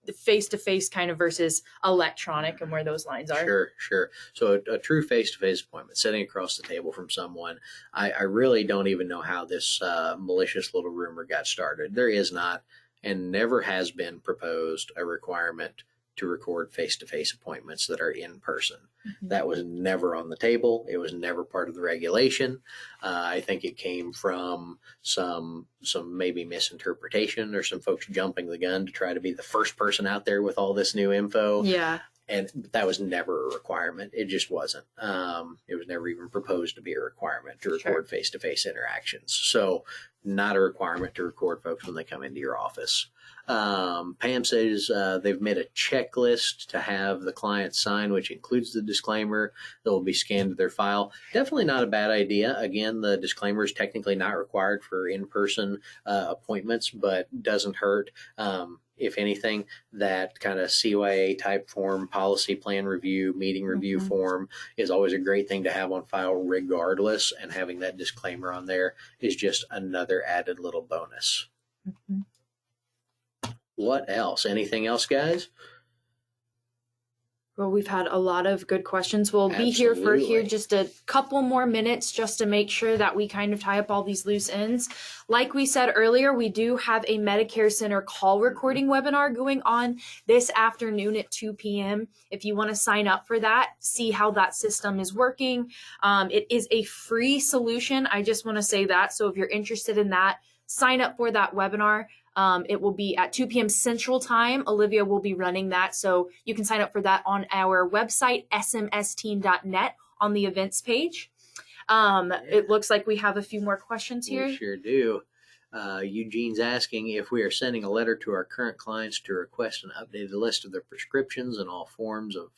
the face-to-face kind of versus electronic and where those lines are? Sure. So a true face-to-face appointment, sitting across the table from someone, I really don't even know how this malicious little rumor got started. There is not and never has been proposed a requirement to record face-to-face appointments that are in person. Mm-hmm. That was never on the table. It was never part of the regulation. I think it came from some maybe misinterpretation or some folks jumping the gun to try to be the first person out there with all this new info. Yeah. And that was never a requirement. It just wasn't. It was never even proposed to be a requirement to record face-to-face interactions. So not a requirement to record folks when they come into your office. Pam says they've made a checklist to have the client sign, which includes the disclaimer that will be scanned to their file. Definitely not a bad idea. Again, the disclaimer is technically not required for in-person appointments, but doesn't hurt. If anything, that kind of CYA type form, policy plan review, meeting review mm-hmm. form is always a great thing to have on file regardless. And having that disclaimer on there is just another added little bonus. Mm-hmm. What else? Anything else, guys? Well, we've had a lot of good questions. We'll be here for just a couple more minutes just to make sure that we kind of tie up all these loose ends. Like we said earlier, we do have a Medicare Center call recording webinar going on this afternoon at 2 p.m. If you want to sign up for that, see how that system is working. It is a free solution. I just want to say that. So if you're interested in that, sign up for that webinar. It will be at 2 p.m. Central Time. Olivia will be running that. So you can sign up for that on our website, smsteam.net, on the events page. It looks like we have a few more questions here. We sure do. Eugene's asking if we are sending a letter to our current clients to request an updated list of their prescriptions and all forms of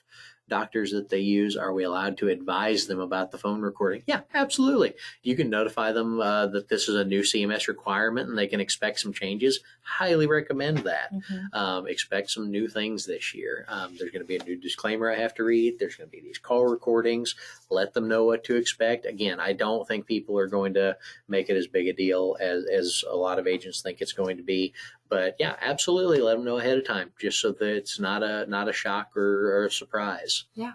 doctors that they use. Are we allowed to advise them about the phone recording? Yeah, absolutely. You can notify them that this is a new CMS requirement and they can expect some changes. Highly recommend that. Mm-hmm. Expect some new things this year. There's going to be a new disclaimer I have to read. There's going to be these call recordings. Let them know what to expect. Again, I don't think people are going to make it as big a deal as a lot of agents think it's going to be. But yeah, absolutely let them know ahead of time, just so that it's not a shock or a surprise. Yeah.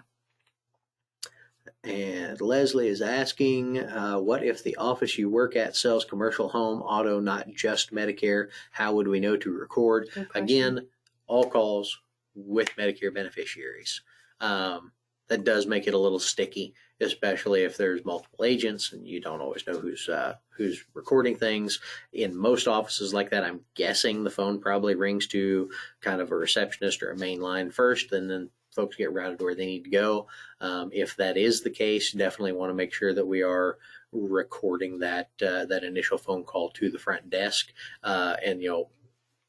And Leslie is asking, what if the office you work at sells commercial home, auto, not just Medicare? How would we know to record? Again, all calls with Medicare beneficiaries. That does make it a little sticky, especially if there's multiple agents and you don't always know who's recording things. In most offices like that, I'm guessing the phone probably rings to kind of a receptionist or a main line first, and then folks get routed where they need to go. If that is the case, definitely want to make sure that we are recording that initial phone call to the front desk. And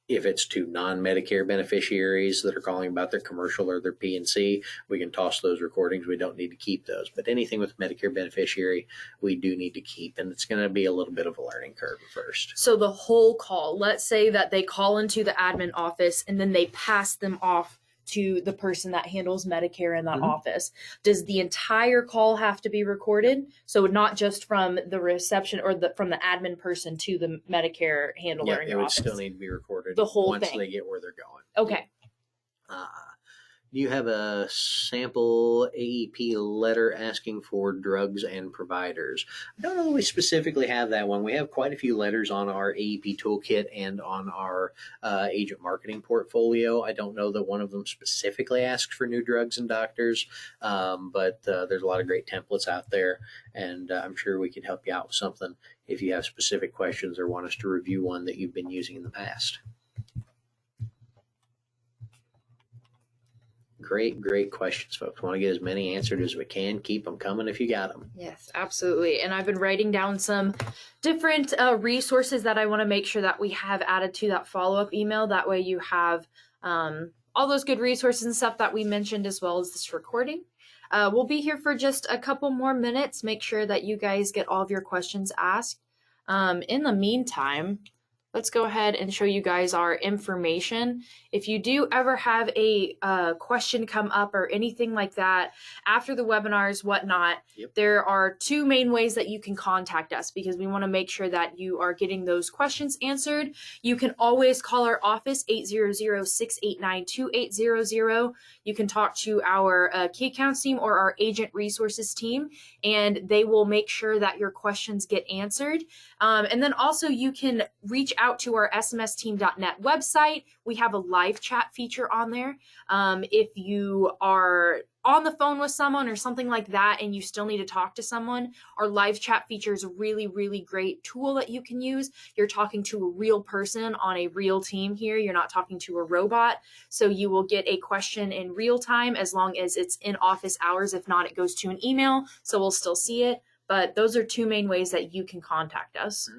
If it's to non-Medicare beneficiaries that are calling about their commercial or their P&C, we can toss those recordings. We don't need to keep those. But anything with Medicare beneficiary, we do need to keep. And it's going to be a little bit of a learning curve at first. So the whole call, let's say that they call into the admin office and then they pass them off to the person that handles Medicare in that office. Does the entire call have to be recorded? So not just from the reception or from the admin person to the Medicare handler in Yeah, it your would office? still need to be recorded The whole once thing. they get where they're going. Okay. You have a sample AEP letter asking for drugs and providers. I don't know that we specifically have that one. We have quite a few letters on our AEP toolkit and on our agent marketing portfolio. I don't know that one of them specifically asks for new drugs and doctors, but there's a lot of great templates out there, and I'm sure we could help you out with something if you have specific questions or want us to review one that you've been using in the past. Great questions, folks. Want to get as many answered as we can. Keep them coming if you got them. Yes, absolutely. And I've been writing down some different resources that I want to make sure that we have added to that follow-up email. That way you have all those good resources and stuff that we mentioned, as well as this recording. We'll be here for just a couple more minutes. Make sure that you guys get all of your questions asked. In the meantime, let's go ahead and show you guys our information. If you do ever have a question come up or anything like that after the webinars, whatnot, there are two main ways that you can contact us, because we want to make sure that you are getting those questions answered. You can always call our office, 800-689-2800. You can talk to our key accounts team or our agent resources team, and they will make sure that your questions get answered. And then also you can reach out to our smsteam.net website. We have a live chat feature on there. If you are on the phone with someone or something like that and you still need to talk to someone, our live chat feature is a really, really great tool that you can use. You're talking to a real person on a real team here. You're not talking to a robot. So you will get a question in real time as long as it's in office hours. If not, it goes to an email, so we'll still see it. But those are two main ways that you can contact us.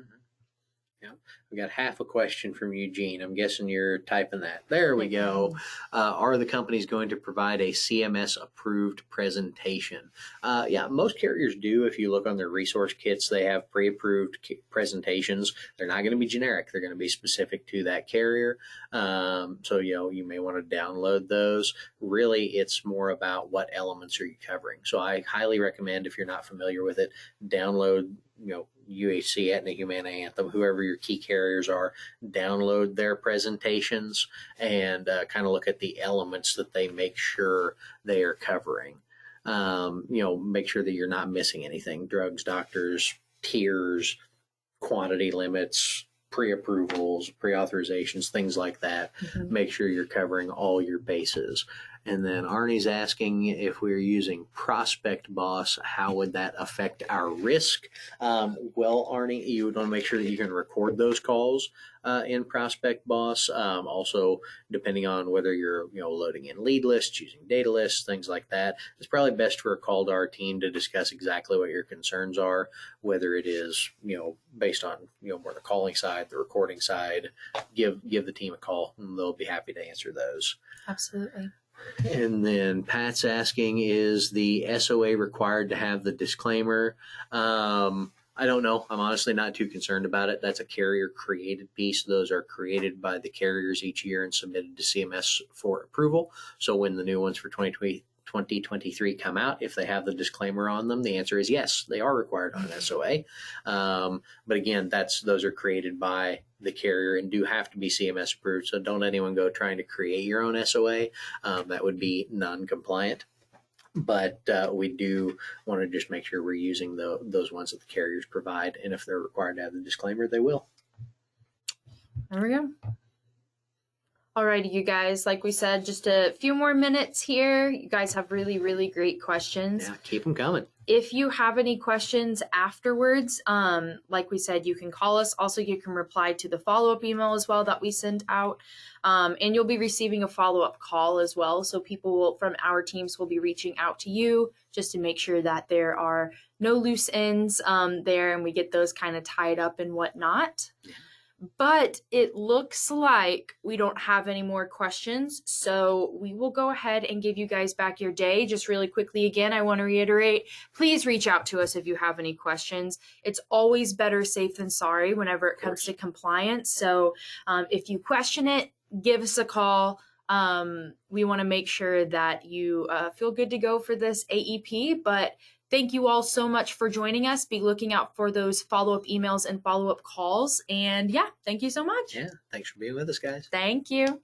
Yeah, we got half a question from Eugene. I'm guessing you're typing that. There we go. Are the companies going to provide a CMS approved presentation? Yeah, most carriers do. If you look on their resource kits, they have pre-approved presentations. They're not going to be generic. They're going to be specific to that carrier. So, you may want to download those. Really, it's more about what elements are you covering. So I highly recommend, if you're not familiar with it, download, UHC, Aetna, Humana, Anthem, whoever your key carriers are, download their presentations and kind of look at the elements that they make sure they are covering. Make sure that you're not missing anything: drugs, doctors, tiers, quantity limits, pre-approvals, pre-authorizations, things like that. Make sure you're covering all your bases. And then Arnie's asking, if we're using Prospect Boss, how would that affect our risk? Well, Arnie, you would want to make sure that you can record those calls in Prospect Boss. Also, depending on whether you're loading in lead lists, using data lists, things like that, it's probably best for a call to our team to discuss exactly what your concerns are, whether it is based on more the calling side, the recording side. Give the team a call, and they'll be happy to answer those. Absolutely. And then Pat's asking, is the SOA required to have the disclaimer? I don't know. I'm honestly not too concerned about it. That's a carrier created piece. Those are created by the carriers each year and submitted to CMS for approval. So when the new ones for 2023 come out, if they have the disclaimer on them, the answer is yes, they are required on an SOA. But again, those are created by the carrier and do have to be CMS approved. So don't anyone go trying to create your own SOA. That would be non-compliant. But we do want to just make sure we're using those ones that the carriers provide. And if they're required to have the disclaimer, they will. There we go. Alrighty, you guys, like we said, just a few more minutes here. You guys have really, really great questions. Yeah, keep them coming. If you have any questions afterwards, like we said, you can call us. Also, you can reply to the follow-up email as well that we sent out. And you'll be receiving a follow-up call as well. So people from our teams will be reaching out to you just to make sure that there are no loose ends there and we get those kind of tied up and whatnot. But it looks like we don't have any more questions. So we will go ahead and give you guys back your day. Just really quickly again, I want to reiterate, please reach out to us if you have any questions. It's always better safe than sorry whenever it comes to compliance. So if you question it, give us a call. We want to make sure that you feel good to go for this AEP, but thank you all so much for joining us. Be looking out for those follow-up emails and follow-up calls. And yeah, thank you so much. Yeah, thanks for being with us, guys. Thank you.